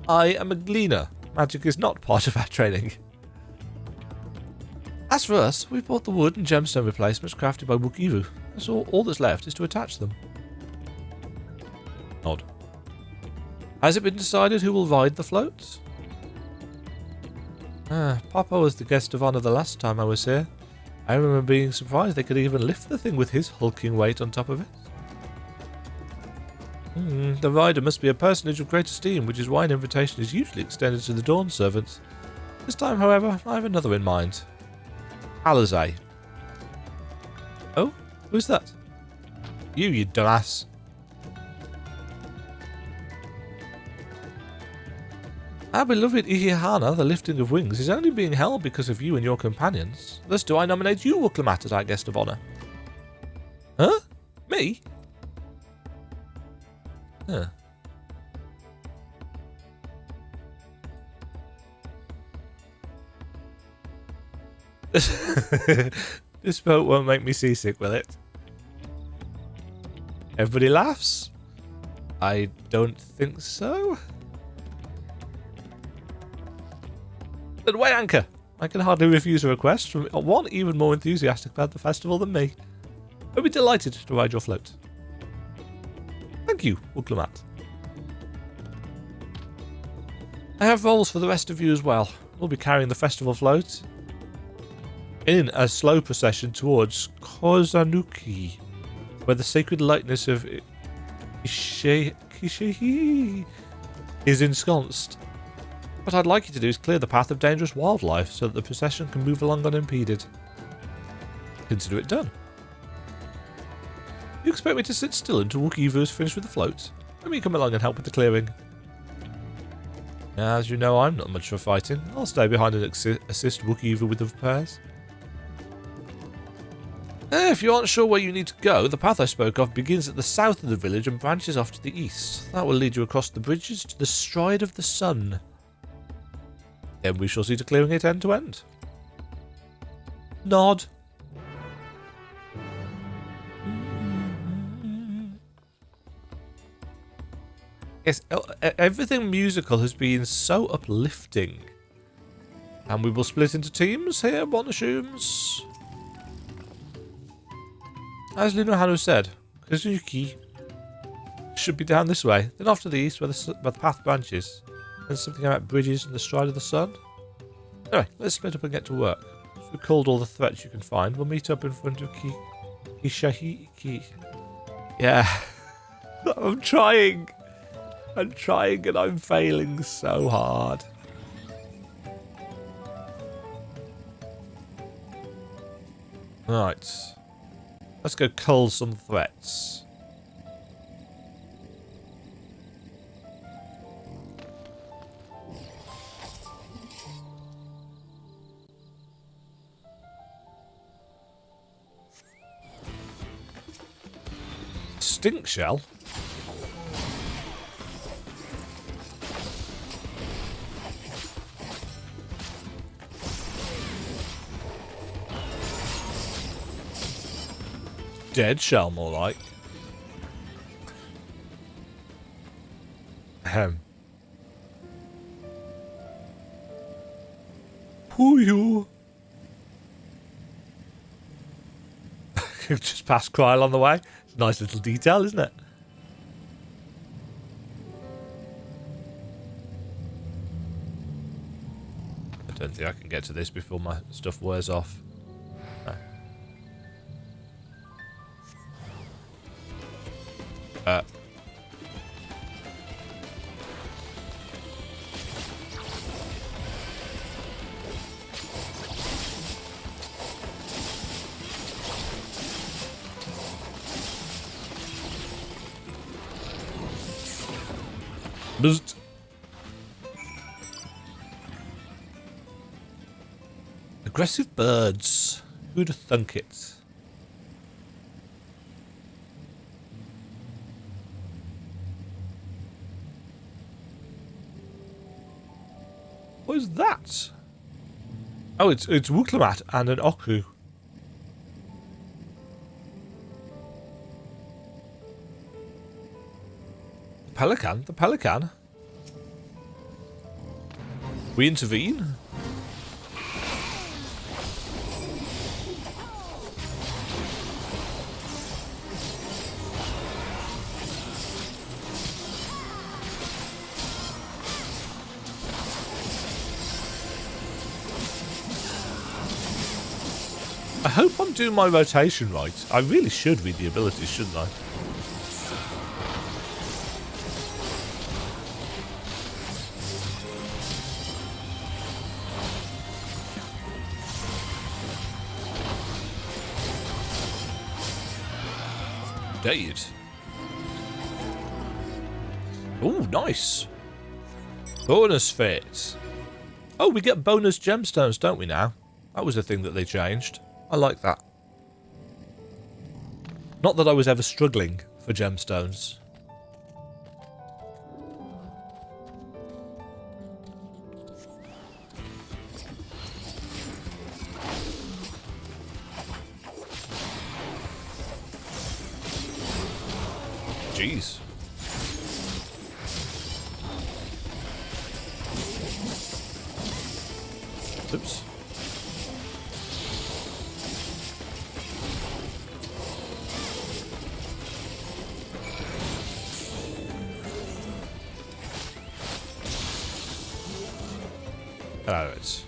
I am a gleaner. Magic is not part of our training. As for us, we bought the wood and gemstone replacements crafted by Wukivu. So all that's left is to attach them. Nod. Has it been decided who will ride the float? Papa was the guest of honour the last time I was here. I remember being surprised they could even lift the thing with his hulking weight on top of it. The rider must be a personage of great esteem, which is why an invitation is usually extended to the Dawn servants. This time, however, I have another in mind. Alizé. Oh? Who's that? You dumbass. Our beloved Ihihana, the lifting of wings, is only being held because of you and your companions. Thus do I nominate you, Wuklamat, as our guest of honour. Huh? Me? Huh. This boat won't make me seasick, will it? Everybody laughs? I don't think so. Then weigh anchor. I can hardly refuse a request from one even more enthusiastic about the festival than me. I'll be delighted to ride your float. Thank you, Wuklamat. I have roles for the rest of you as well. We'll be carrying the festival float in a slow procession towards Kozama'uka, where the sacred likeness of Kishihi is ensconced. What I'd like you to do is clear the path of dangerous wildlife so that the procession can move along unimpeded. Consider it done. You expect me to sit still until Wukivu is finished with the float? Let me come along and help with the clearing. As you know, I'm not much for fighting. I'll stay behind and assist Wukivu with the repairs. If you aren't sure where you need to go, the path I spoke of begins at the south of the village and branches off to the east. That will lead you across the bridges to the Stride of the Sun. Then we shall see to clearing it end to end. Nod. Yes, everything musical has been so uplifting. And we will split into teams here, one assumes. As Hanuhanu said, Kazuki should be down this way, then off to the east where the path branches. There's something about bridges and the Stride of the Sun. Anyway, let's split up and get to work. If we called all the threats you can find, we'll meet up in front of Kishahi. Yeah. I'm trying and I'm failing so hard. Right. Let's go cull some threats. Stink shell? Dead shell, more like. Puyo. Just past Kryl on the way. It's a nice little detail, isn't it? I don't think I can get to this before my stuff wears off. No. Bzzzt. Aggressive birds. Who'd have thunk it? What is that? Oh, it's Wuklamat and an Oku. Pelican? The pelican? We intervene? I hope I'm doing my rotation right. I really should read the abilities, shouldn't I? Indeed. Oh, nice. Bonus fit. Oh, we get bonus gemstones, don't we now? That was a thing that they changed. I like that. Not that I was ever struggling for gemstones. Jeez. Oops. Alright.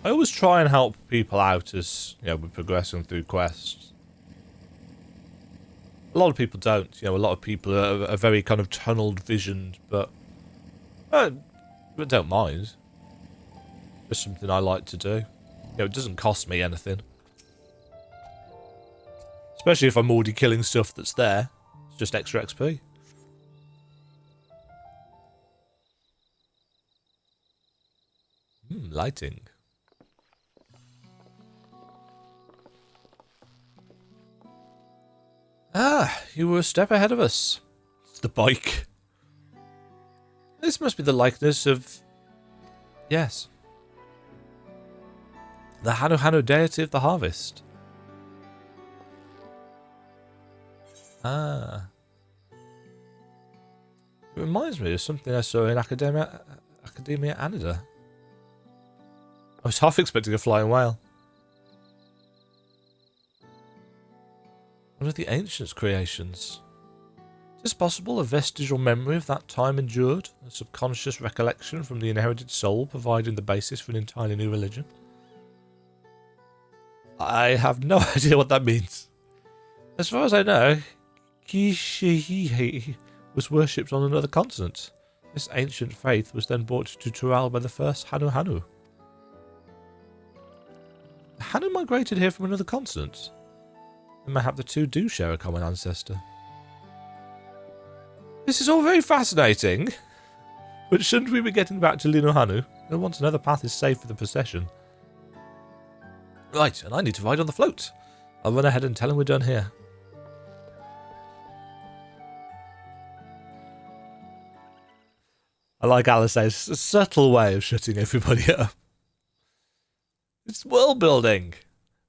I always try and help people out as, you know, we're progressing through quests. A lot of people don't. You know, a lot of people are very kind of tunneled visioned, but I don't mind. It's something I like to do. You know, it doesn't cost me anything. Especially if I'm already killing stuff that's there. It's just extra XP. Lighting. Ah, you were a step ahead of us. It's the bike. This must be the likeness of... Yes. The Hanuhanu deity of the harvest. Ah. It reminds me of something I saw in Academia Anida. I was half expecting a flying whale. One of the ancients' creations. Is this possible? A vestigial memory of that time endured? A subconscious recollection from the inherited soul providing the basis for an entirely new religion? I have no idea what that means. As far as I know, Kishihihi was worshipped on another continent. This ancient faith was then brought to Tural by the first Hanuhanu. Hanu migrated here from another continent. And mayhap the two do share a common ancestor. This is all very fascinating. But shouldn't we be getting back to Linohanu? And once another path is safe for the procession. Right, and I need to ride on the float. I'll run ahead and tell him we're done here. I like Alice's a subtle way of shutting everybody up. It's world building.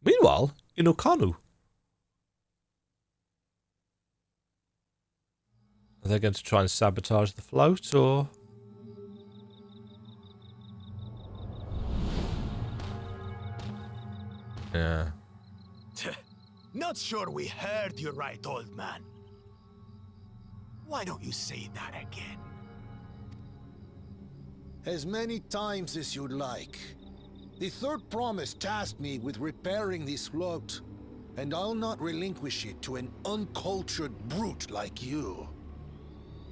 Meanwhile, in Okanu. Are they going to try and sabotage the float, or... Yeah. Not sure we heard you right, old man. Why don't you say that again? As many times as you'd like. The third promise tasked me with repairing this float, and I'll not relinquish it to an uncultured brute like you.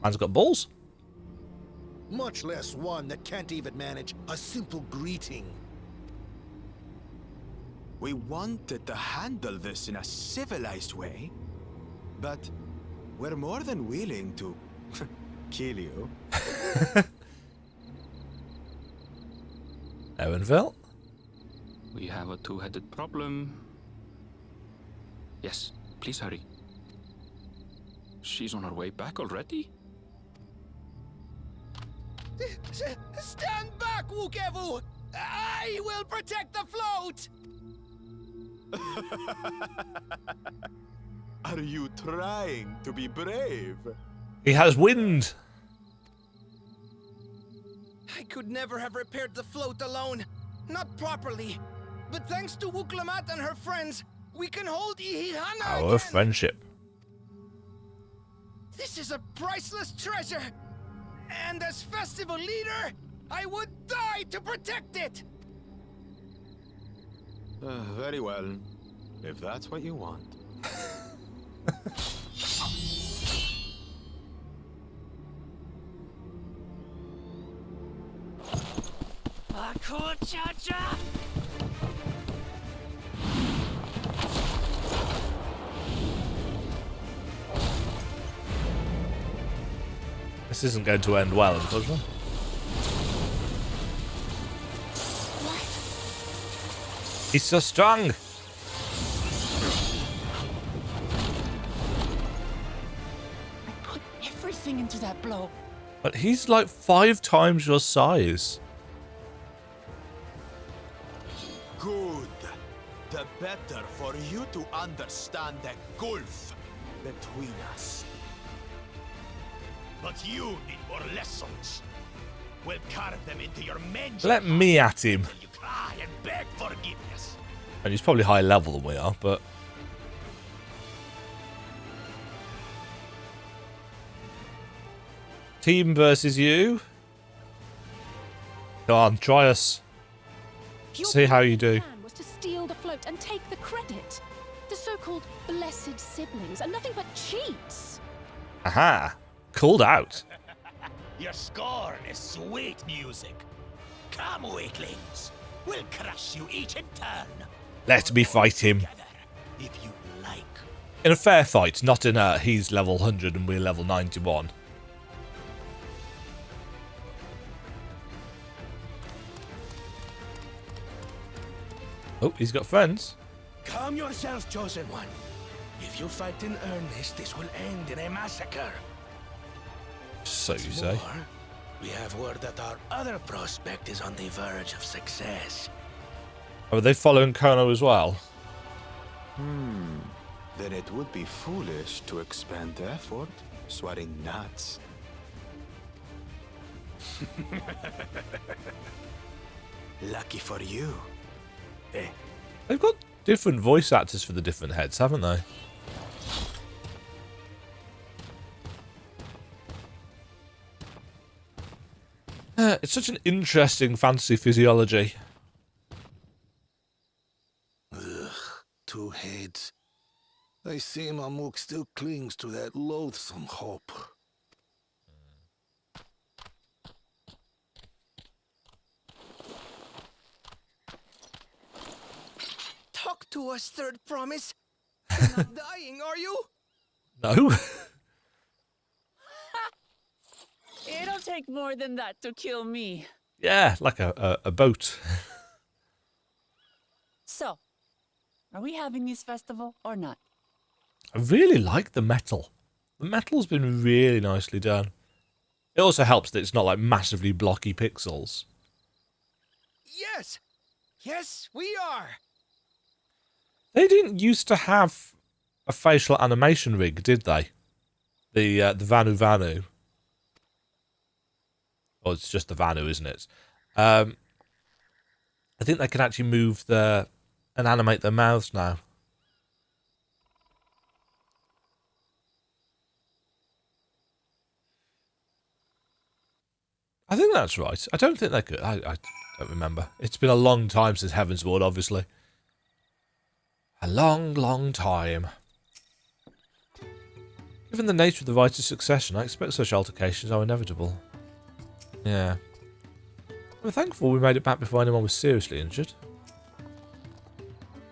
Man's got balls. Much less one that can't even manage a simple greeting. We wanted to handle this in a civilized way, but we're more than willing to kill you. Owenville? We have a two-headed problem. Yes, please hurry. She's on her way back already? Stand back, Wukevu! I will protect the float! Are you trying to be brave? He has wind. I could never have repaired the float alone. Not properly. But thanks to Wuklamat and her friends, we can hold Ihihana Our again. friendship. This is a priceless treasure. And as festival leader, I would die to protect it. Very well, if that's what you want. This isn't going to end well, unfortunately. He's so strong. I put everything into that blow. But he's like 5 times your size. Good. The better for you to understand the gulf between us. But you need more lessons. We'll carve them into your men's. Let me at him. Till you cry and beg forgiveness. And he's probably higher level than we are, but... Team versus you. Go on, try us. See how you do. plan was to steal the float and take the credit. The so-called blessed siblings are nothing but cheats. Aha. Called out. Your scorn is sweet music. Come, weaklings. We'll crush you each in turn. Let me fight him. Together, if you like. In a fair fight, not in a he's level 100 and we're level 91. Oh, he's got friends. Calm yourself, chosen one. If you fight in earnest, this will end in a massacre. So you say. More, we have word that our other prospect is on the verge of success. Are they following Kono as well? Then it would be foolish to expend effort sweating nuts. Lucky for you. Eh? They've got different voice actors for the different heads, haven't they? It's such an interesting fantasy physiology. Ugh, 2 heads. I see Mamuk still clings to that loathsome hope. Talk to us, third promise. You're not dying, are you? No. It'll take more than that to kill me. Yeah, like a boat. So, are we having this festival or not? I really like the metal. The metal's been really nicely done. It also helps that it's not like massively blocky pixels. Yes. Yes, we are. They didn't used to have a facial animation rig, did they? The Vanu Vanu. Oh, it's just the Vanu, isn't it? I think they can actually move their and animate their mouths now. I think that's right. I don't think they could. I don't remember. It's been a long time since Heavensward, obviously. A long, long time. Given the nature of the writer's succession, I expect such altercations are inevitable. Yeah. I'm thankful we made it back before anyone was seriously injured.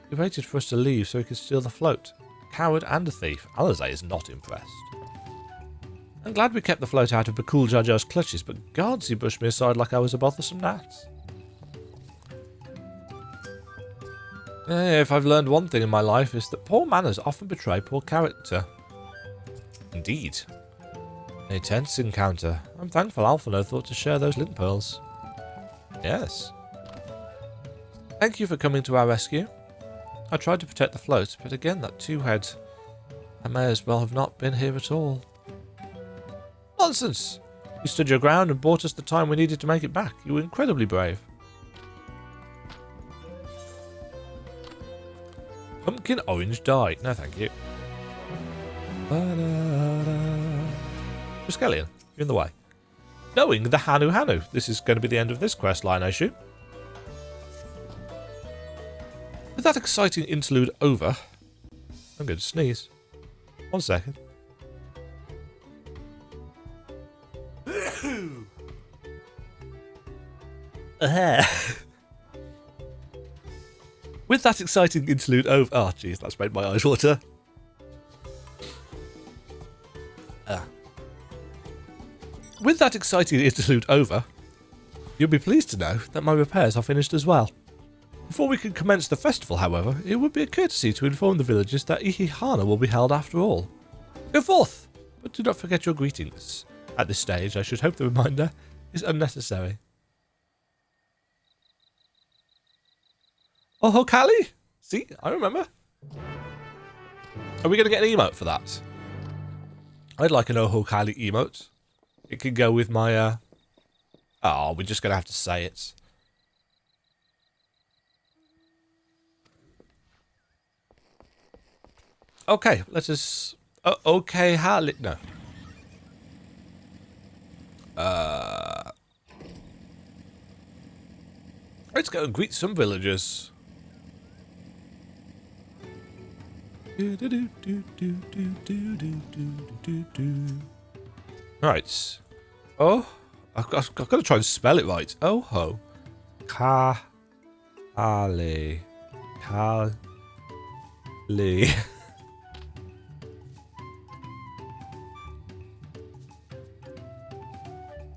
He waited for us to leave so he could steal the float. A coward and a thief. Alizé is not impressed. I'm glad we kept the float out of Bakul Jar Jar's clutches, but gods, he brushed me aside like I was a bothersome gnat. If I've learned one thing in my life, it's that poor manners often betray poor character. Indeed. A tense encounter. I'm thankful Alphino thought to share those lint pearls. Yes. Thank you for coming to our rescue. I tried to protect the float, but again, that two-head. I may as well have not been here at all. Nonsense! You stood your ground and bought us the time we needed to make it back. You were incredibly brave. Pumpkin orange dye. No, thank you. Triskelion, you're in the way. Knowing the Hanuhanu. This is going to be the end of this quest line, I assume. With that exciting interlude over, I'm going to sneeze. 1 second. With that exciting interlude over... Oh, jeez, that's made my eyes water. With that exciting interlude over, you'll be pleased to know that my repairs are finished as well. Before we can commence the festival, however, it would be a courtesy to inform the villagers that Ihihana will be held after all. Go forth, but do not forget your greetings. At this stage, I should hope the reminder is unnecessary. Oh, Kali! See, I remember. Are we going to get an emote for that? I'd like an Oh Kali emote. It could go with my, Oh, we're just going to have to say it. Okay, let us... okay, Harley... No. Let's go and greet some villagers. Right. Oh, I've got to try and spell it right. Oh ho. Kali.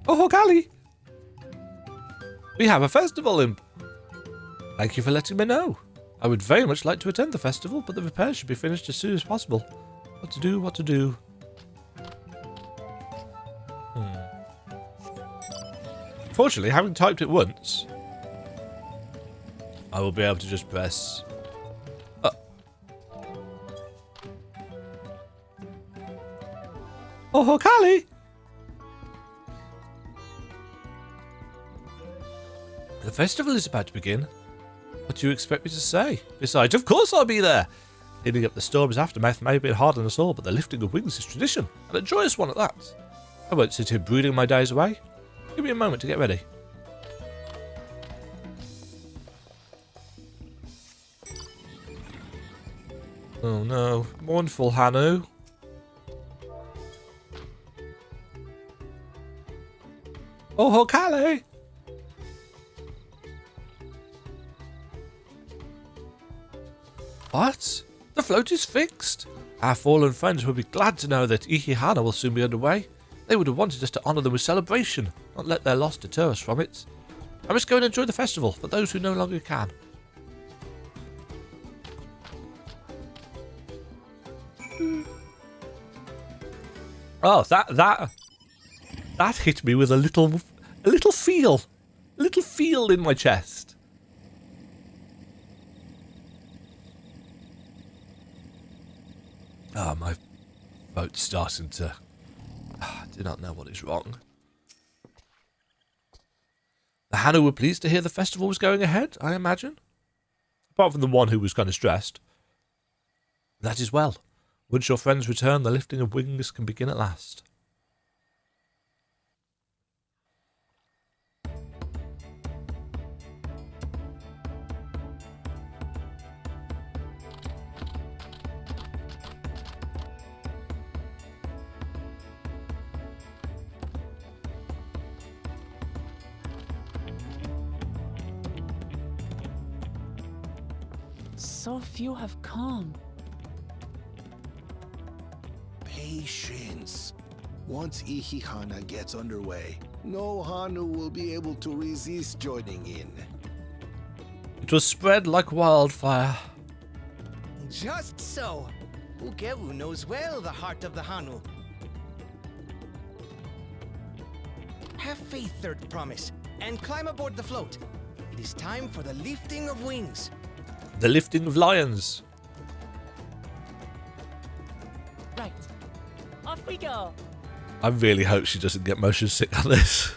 Oh, Kali! We have a festival in... Thank you for letting me know. I would very much like to attend the festival, but the repairs should be finished as soon as possible. What to do? Fortunately, having typed it once, I will be able to just press... Oh, Kali! The festival is about to begin. What do you expect me to say? Besides, of course I'll be there! Cleaning up the storm's aftermath may have been hard on us all, but the lifting of wings is tradition, and a joyous one at that. I won't sit here brooding my days away. Give me a moment to get ready. Oh no, mournful Hanu. Oh, Kali! What? The float is fixed. Our fallen friends will be glad to know that Ihihana will soon be underway. They would have wanted us to honour them with celebration, not let their loss deter us from it. I must go and enjoy the festival for those who no longer can. Oh, that hit me with a little feel in my chest. Ah, my boat's starting to... I do not know what is wrong. The Hanu were pleased to hear the festival was going ahead, I imagine. Apart from the one who was kind of stressed. That is well. Once your friends return, the lifting of wings can begin at last. So few have come. Patience. Once Ihihana gets underway, no Hanu will be able to resist joining in. It will spread like wildfire. Just so. Ukewu knows well the heart of the Hanu. Have faith, Third Promise, and climb aboard the float. It is time for the lifting of wings. The lifting of lions. Right. Off we go. I really hope she doesn't get motion sick on this.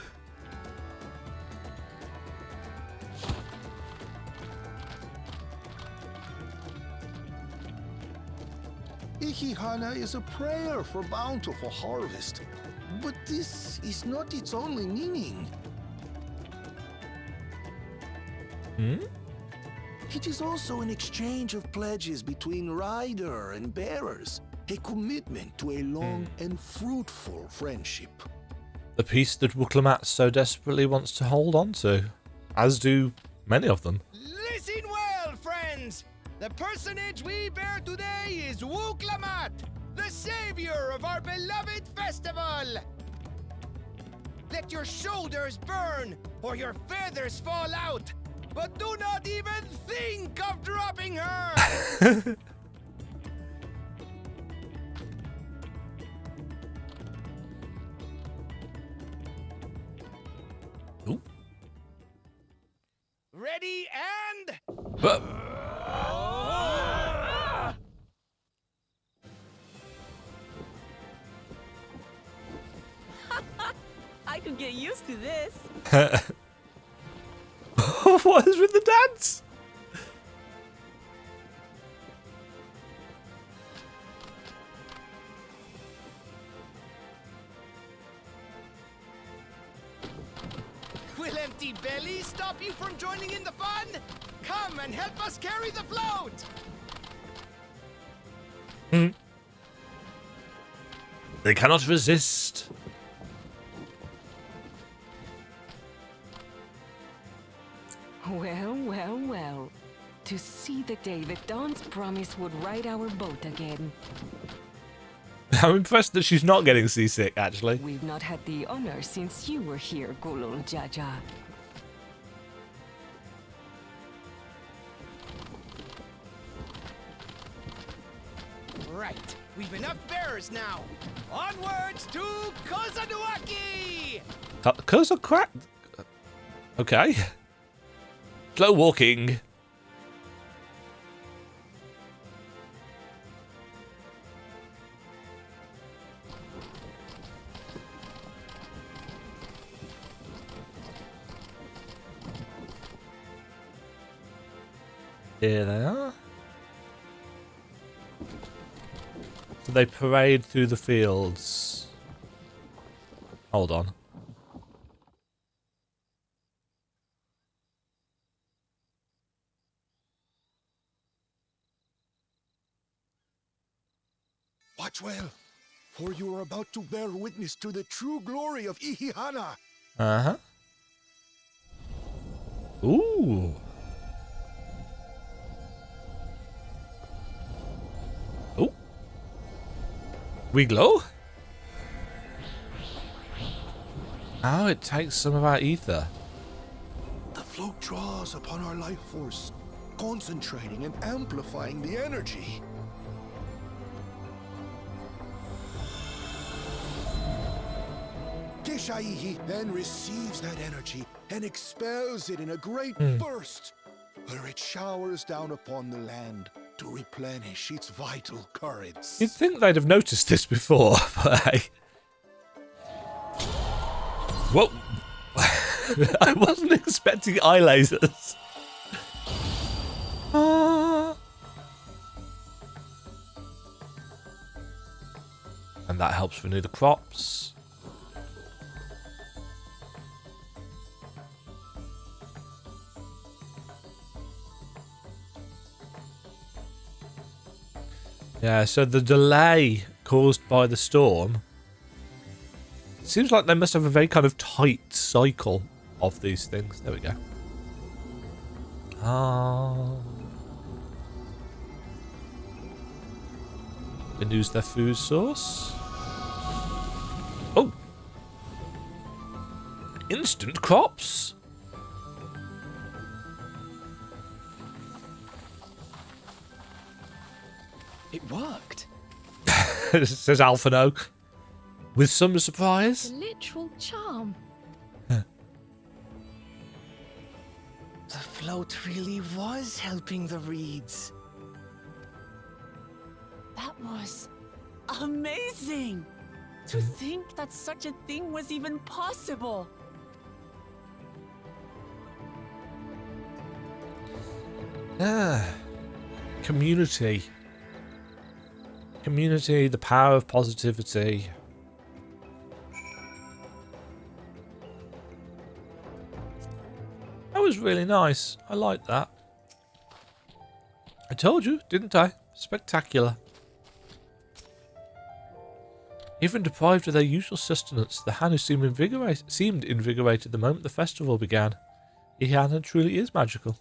Ihihana is a prayer for bountiful harvest. But this is not its only meaning. It is also an exchange of pledges between rider and bearers, a commitment to a long and fruitful friendship. The piece that Wooklamat so desperately wants to hold on to, as do many of them. Listen well, friends! The personage we bear today is Wooklamat, the savior of our beloved festival! Let your shoulders burn, or your feathers fall out! But do not even think of dropping her! Ooh. Ready and... I could get used to this. What is with the dance? Will empty bellies stop you from joining in the fun? Come and help us carry the float! They cannot resist. Well, well, well. To see the day that Dawn's promise would ride our boat again. I'm impressed that she's not getting seasick, actually. We've not had the honor since you were here, Gulul Jaja. Right, we've enough bearers now. Onwards to Kozama'uka! Kozama'uka? Okay. Slow walking. Here they are. So they parade through the fields. Hold on. Watch well, for you are about to bear witness to the true glory of Ihihana. Uh-huh. Ooh. Oh. We glow? Oh, it takes some of our ether. The float draws upon our life force, concentrating and amplifying the energy. Keshaihi then receives that energy and expels it in a great burst, where it showers down upon the land to replenish its vital currents. You'd think they'd have noticed this before, but hey. Whoa. I wasn't expecting eye lasers. Oh. And that helps renew the crops. Yeah, so the delay caused by the storm, it seems like they must have a very kind of tight cycle of these things. There we go. They lose their food source. Oh! Instant crops! It worked. Says Alphano. With some surprise. A literal charm. The float really was helping the reeds. That was amazing! To think that such a thing was even possible. Community. Community, the power of positivity. That was really nice. I liked that. I told you, didn't I? Spectacular. Even deprived of their usual sustenance, the Hanu seemed invigorated the moment the festival began. Ihana truly is magical.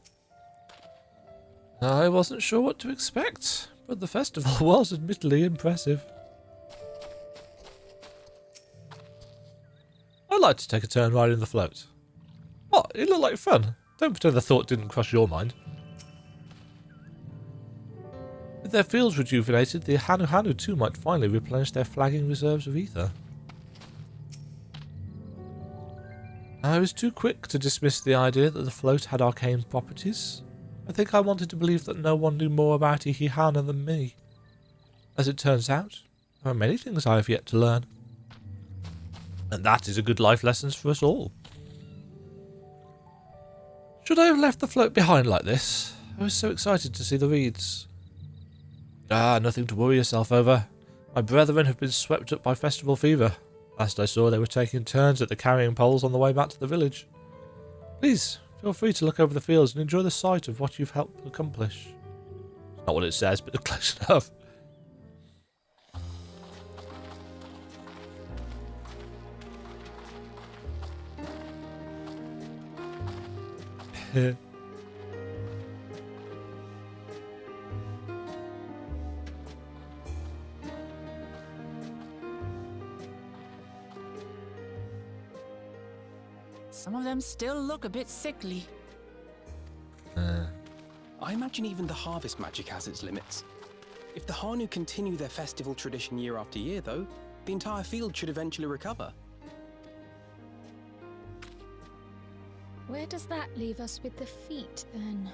I wasn't sure what to expect, but the festival was admittedly impressive. I'd like to take a turn riding the float. What? It looked like fun. Don't pretend the thought didn't cross your mind. With their fields rejuvenated, the Hanuhanu too might finally replenish their flagging reserves of ether. I was too quick to dismiss the idea that the float had arcane properties. I think I wanted to believe that no one knew more about Ihihana than me. As it turns out, there are many things I have yet to learn. And that is a good life lesson for us all. Should I have left the float behind like this? I was so excited to see the reeds. Nothing to worry yourself over. My brethren have been swept up by festival fever. Last I saw, they were taking turns at the carrying poles on the way back to the village. Please, feel free to look over the fields and enjoy the sight of what you've helped accomplish. It's not what it says, but close enough. Some of them still look a bit sickly. I imagine even the harvest magic has its limits. If the Hanu continue their festival tradition year after year, though, the entire field should eventually recover. Where does that leave us with the feet, then?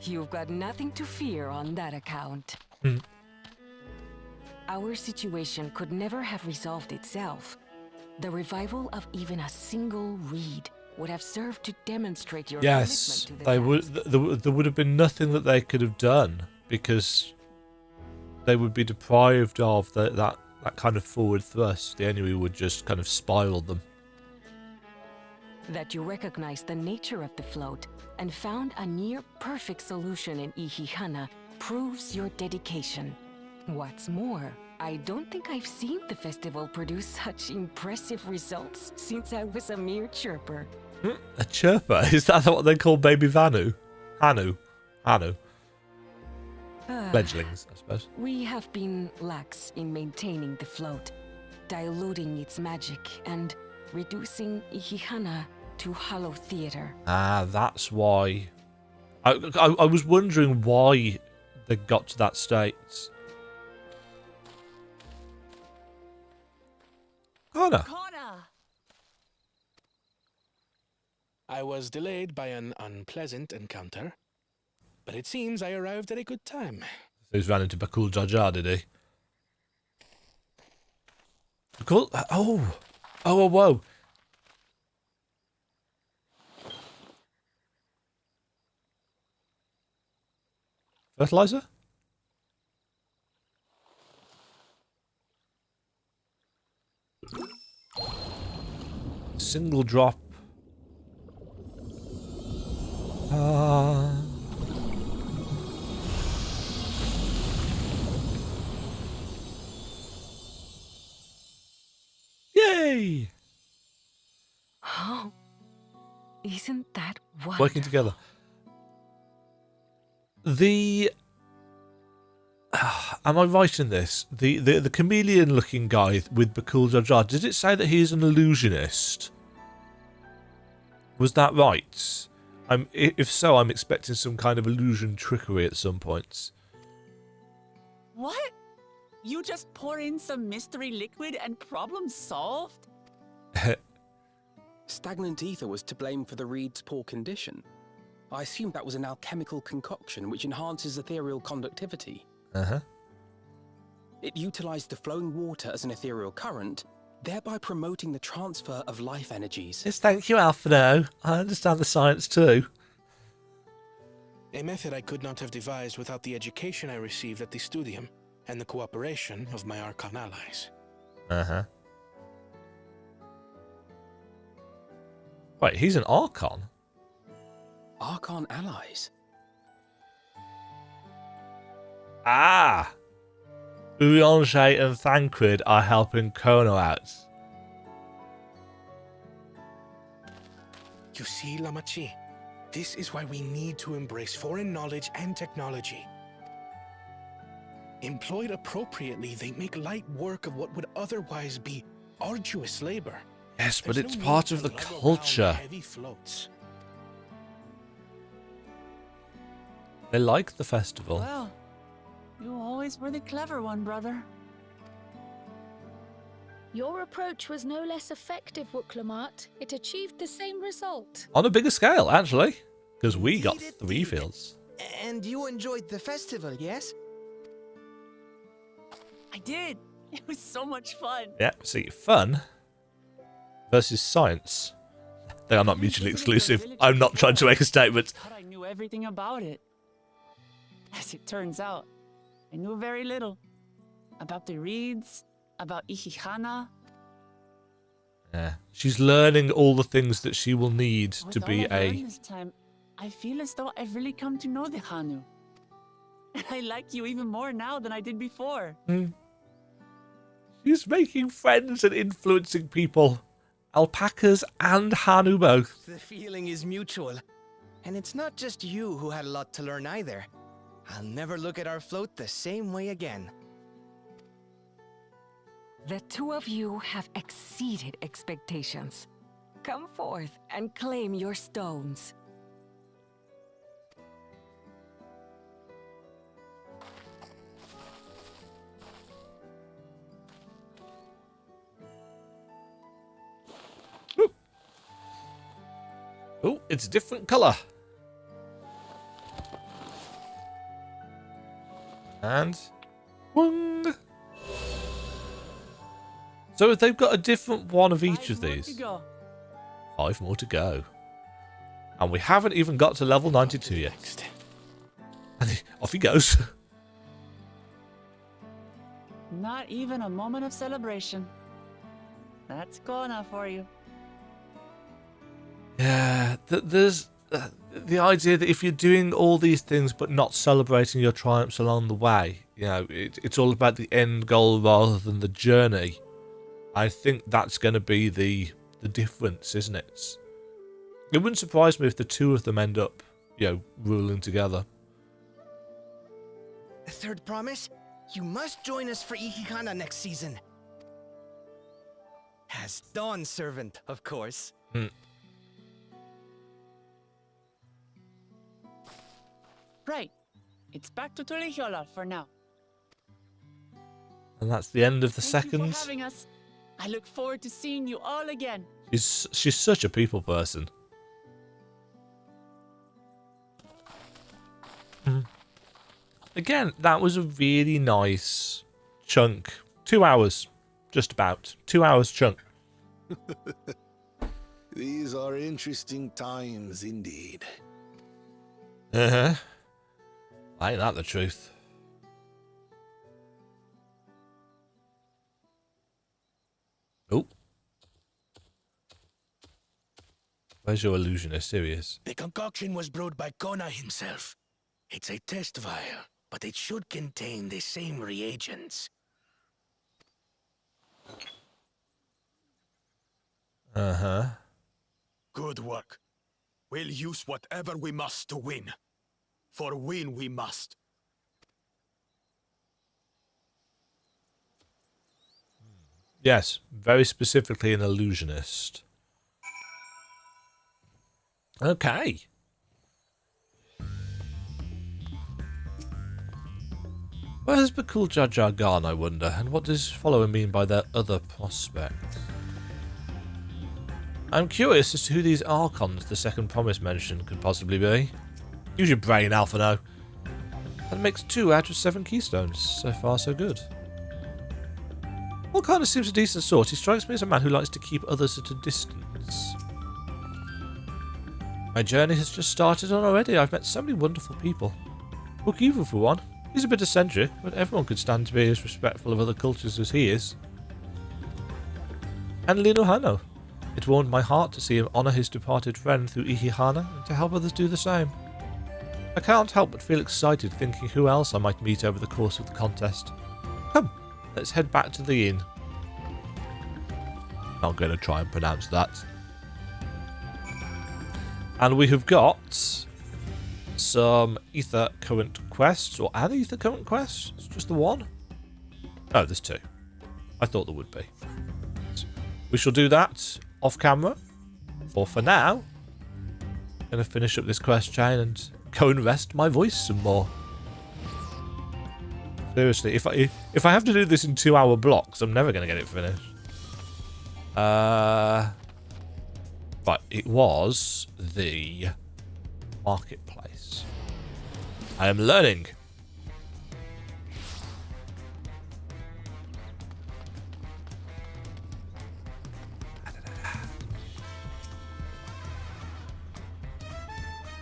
You've got nothing to fear on that account. Our situation could never have resolved itself. The revival of even a single reed would have served to demonstrate your yes, commitment to the they task. would. There would have been nothing that they could have done because they would be deprived of that kind of forward thrust. The enemy would just kind of spiral them. That you recognized the nature of the float and found a near-perfect solution in Ihihana proves your dedication. What's more, I don't think I've seen the festival produce such impressive results since I was a mere chirper. A chirper? Is that what they call baby Hanu? Hanu. Fledglings, I suppose. We have been lax in maintaining the float, diluting its magic and reducing Ihihana to hollow theater. That's why. I was wondering why they got to that state. Connor. I was delayed by an unpleasant encounter, but it seems I arrived at a good time. He's ran into Bakul Jaja, did he? Bakul? Oh, whoa. Fertilizer? Single drop. Yay! Oh, isn't that wonderful? Working together. The am I right in this? The chameleon-looking guy with Bakul Jar Jar, did it say that he's an illusionist? Was that right? If so, I'm expecting some kind of illusion trickery at some points. What? You just pour in some mystery liquid and problem solved? Stagnant ether was to blame for the reed's poor condition. I assumed that was an alchemical concoction which enhances ethereal conductivity. Uh-huh. It utilized the flowing water as an ethereal current, thereby promoting the transfer of life energies. Yes, thank you, Alfredo. I understand the science too. A method I could not have devised without the education I received at the studium and the cooperation of my Archon allies. Uh-huh. Wait, he's an Archon? Archon allies? Ah! Urianger and Thancred are helping Kono out. You see, Lamachi, this is why we need to embrace foreign knowledge and technology. Employed appropriately, they make light work of what would otherwise be arduous labor. Yes, but There's it's no part need of the to lug around culture. heavy floats. They like the festival. Well, you always were the clever one, brother. Your approach was no less effective, Wooklamat. It achieved the same result. On a bigger scale, actually. Because we got 3 fields. And you enjoyed the festival, yes? I did. It was so much fun. Yeah, see, fun versus science. They are not mutually exclusive. I'm not trying to make a statement. I thought I knew everything about it. As it turns out, I knew very little. About the reeds, about Ihihana. Yeah. She's learning all the things that she will need With to be all I've a... learned this time, I feel as though I've really come to know the Hanu. I like you even more now than I did before. She's making friends and influencing people. Alpacas and Hanu both. The feeling is mutual. And it's not just you who had a lot to learn either. I'll never look at our float the same way again. The two of you have exceeded expectations. Come forth and claim your stones. Oh, it's a different colour. And... Wong! So they've got a different one of each of these. 5 more to go. And we haven't even got to level 92 yet. And off he goes. Not even a moment of celebration. That's Kona for you. Yeah, there's the idea that if you're doing all these things but not celebrating your triumphs along the way, you know, it's all about the end goal rather than the journey. I think that's going to be the difference, isn't it? It wouldn't surprise me if the two of them end up, you know, ruling together. A third promise? You must join us for Ihihana next season. As Dawn Servant, of course. Right. It's back to Tulihiola for now. And that's the end of the Thank you for seconds. having us. I look forward to seeing you all again. She's such a people person. Again, that was a really nice chunk. 2 hours, just about. 2 hours chunk. These are interesting times indeed. Uh-huh. Ain't that the truth? Oh. Where's your illusionist? Here he is. The concoction was brewed by Kona himself. It's a test vial, but it should contain the same reagents. Uh-huh. Good work. We'll use whatever we must to win. For win we must. Yes, very specifically an illusionist. Okay. Where's Bakul Jar gone, I wonder, and what does follower mean by their other prospect? I'm curious as to who these Archons the second promise mentioned could possibly be. Use your brain, Alphano. That makes 2 out of 7 keystones. So far, so good. What kind of seems a decent sort? He strikes me as a man who likes to keep others at a distance. My journey has just started and already I've met so many wonderful people. Bukivu for one. He's a bit eccentric, but everyone could stand to be as respectful of other cultures as he is. And Hanuhanu. It warmed my heart to see him honour his departed friend through Ihihana and to help others do the same. I can't help but feel excited thinking who else I might meet over the course of the contest. Come, let's head back to the inn. Not going to try and pronounce that. And we have got some Ether Current quests, or an Ether Current quest? It's just the one? Oh, there's 2. I thought there would be. We shall do that off camera. For now, I'm going to finish up this quest chain and go and rest my voice some more. Seriously, if I have to do this in 2-hour blocks, I'm never going to get it finished. Right, it was the marketplace. I am learning.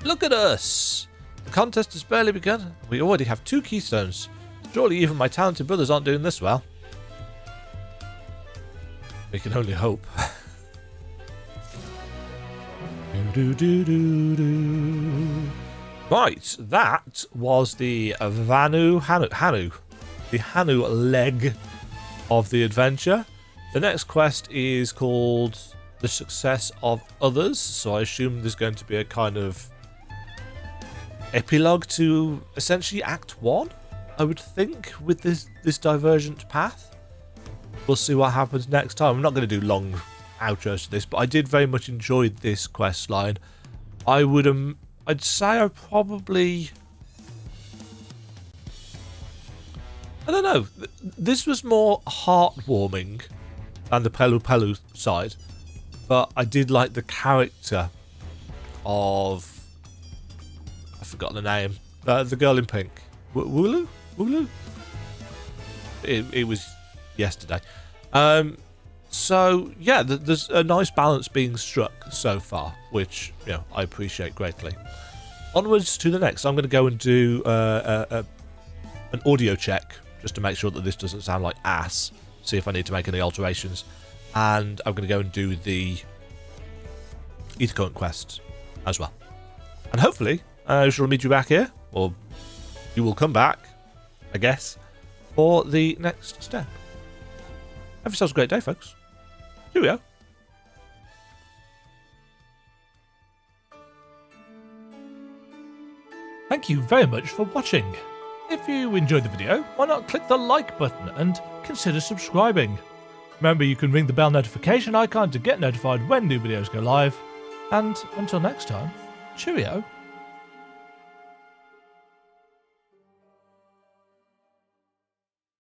Look at us! The contest has barely begun. We already have 2 keystones. Surely even my talented brothers aren't doing this well. We can only hope. Right, that was the Hanuhanu, the Hanu leg of the adventure. The next quest is called The Success of Others, so I assume there's going to be a kind of epilogue to essentially Act 1, I would think, with this divergent path. We'll see what happens next time. I'm not going to do long outros to this, but I did very much enjoy this quest line. I'd say I probably... I don't know. This was more heartwarming than the Pelu Pelu side, but I did like the character of... I've forgotten the name. The girl in pink. Wooloo? Wooloo? It was yesterday. So, yeah, there's a nice balance being struck so far, which, you know, I appreciate greatly. Onwards to the next. I'm going to go and do an audio check, just to make sure that this doesn't sound like ass, see if I need to make any alterations. And I'm going to go and do the Ether Current quest as well. And hopefully, I shall meet you back here, or you will come back, I guess, for the next step. Have yourselves a great day, folks. Cheerio. Thank you very much for watching. If you enjoyed the video, why not click the like button and consider subscribing. Remember, you can ring the bell notification icon to get notified when new videos go live. And until next time, cheerio.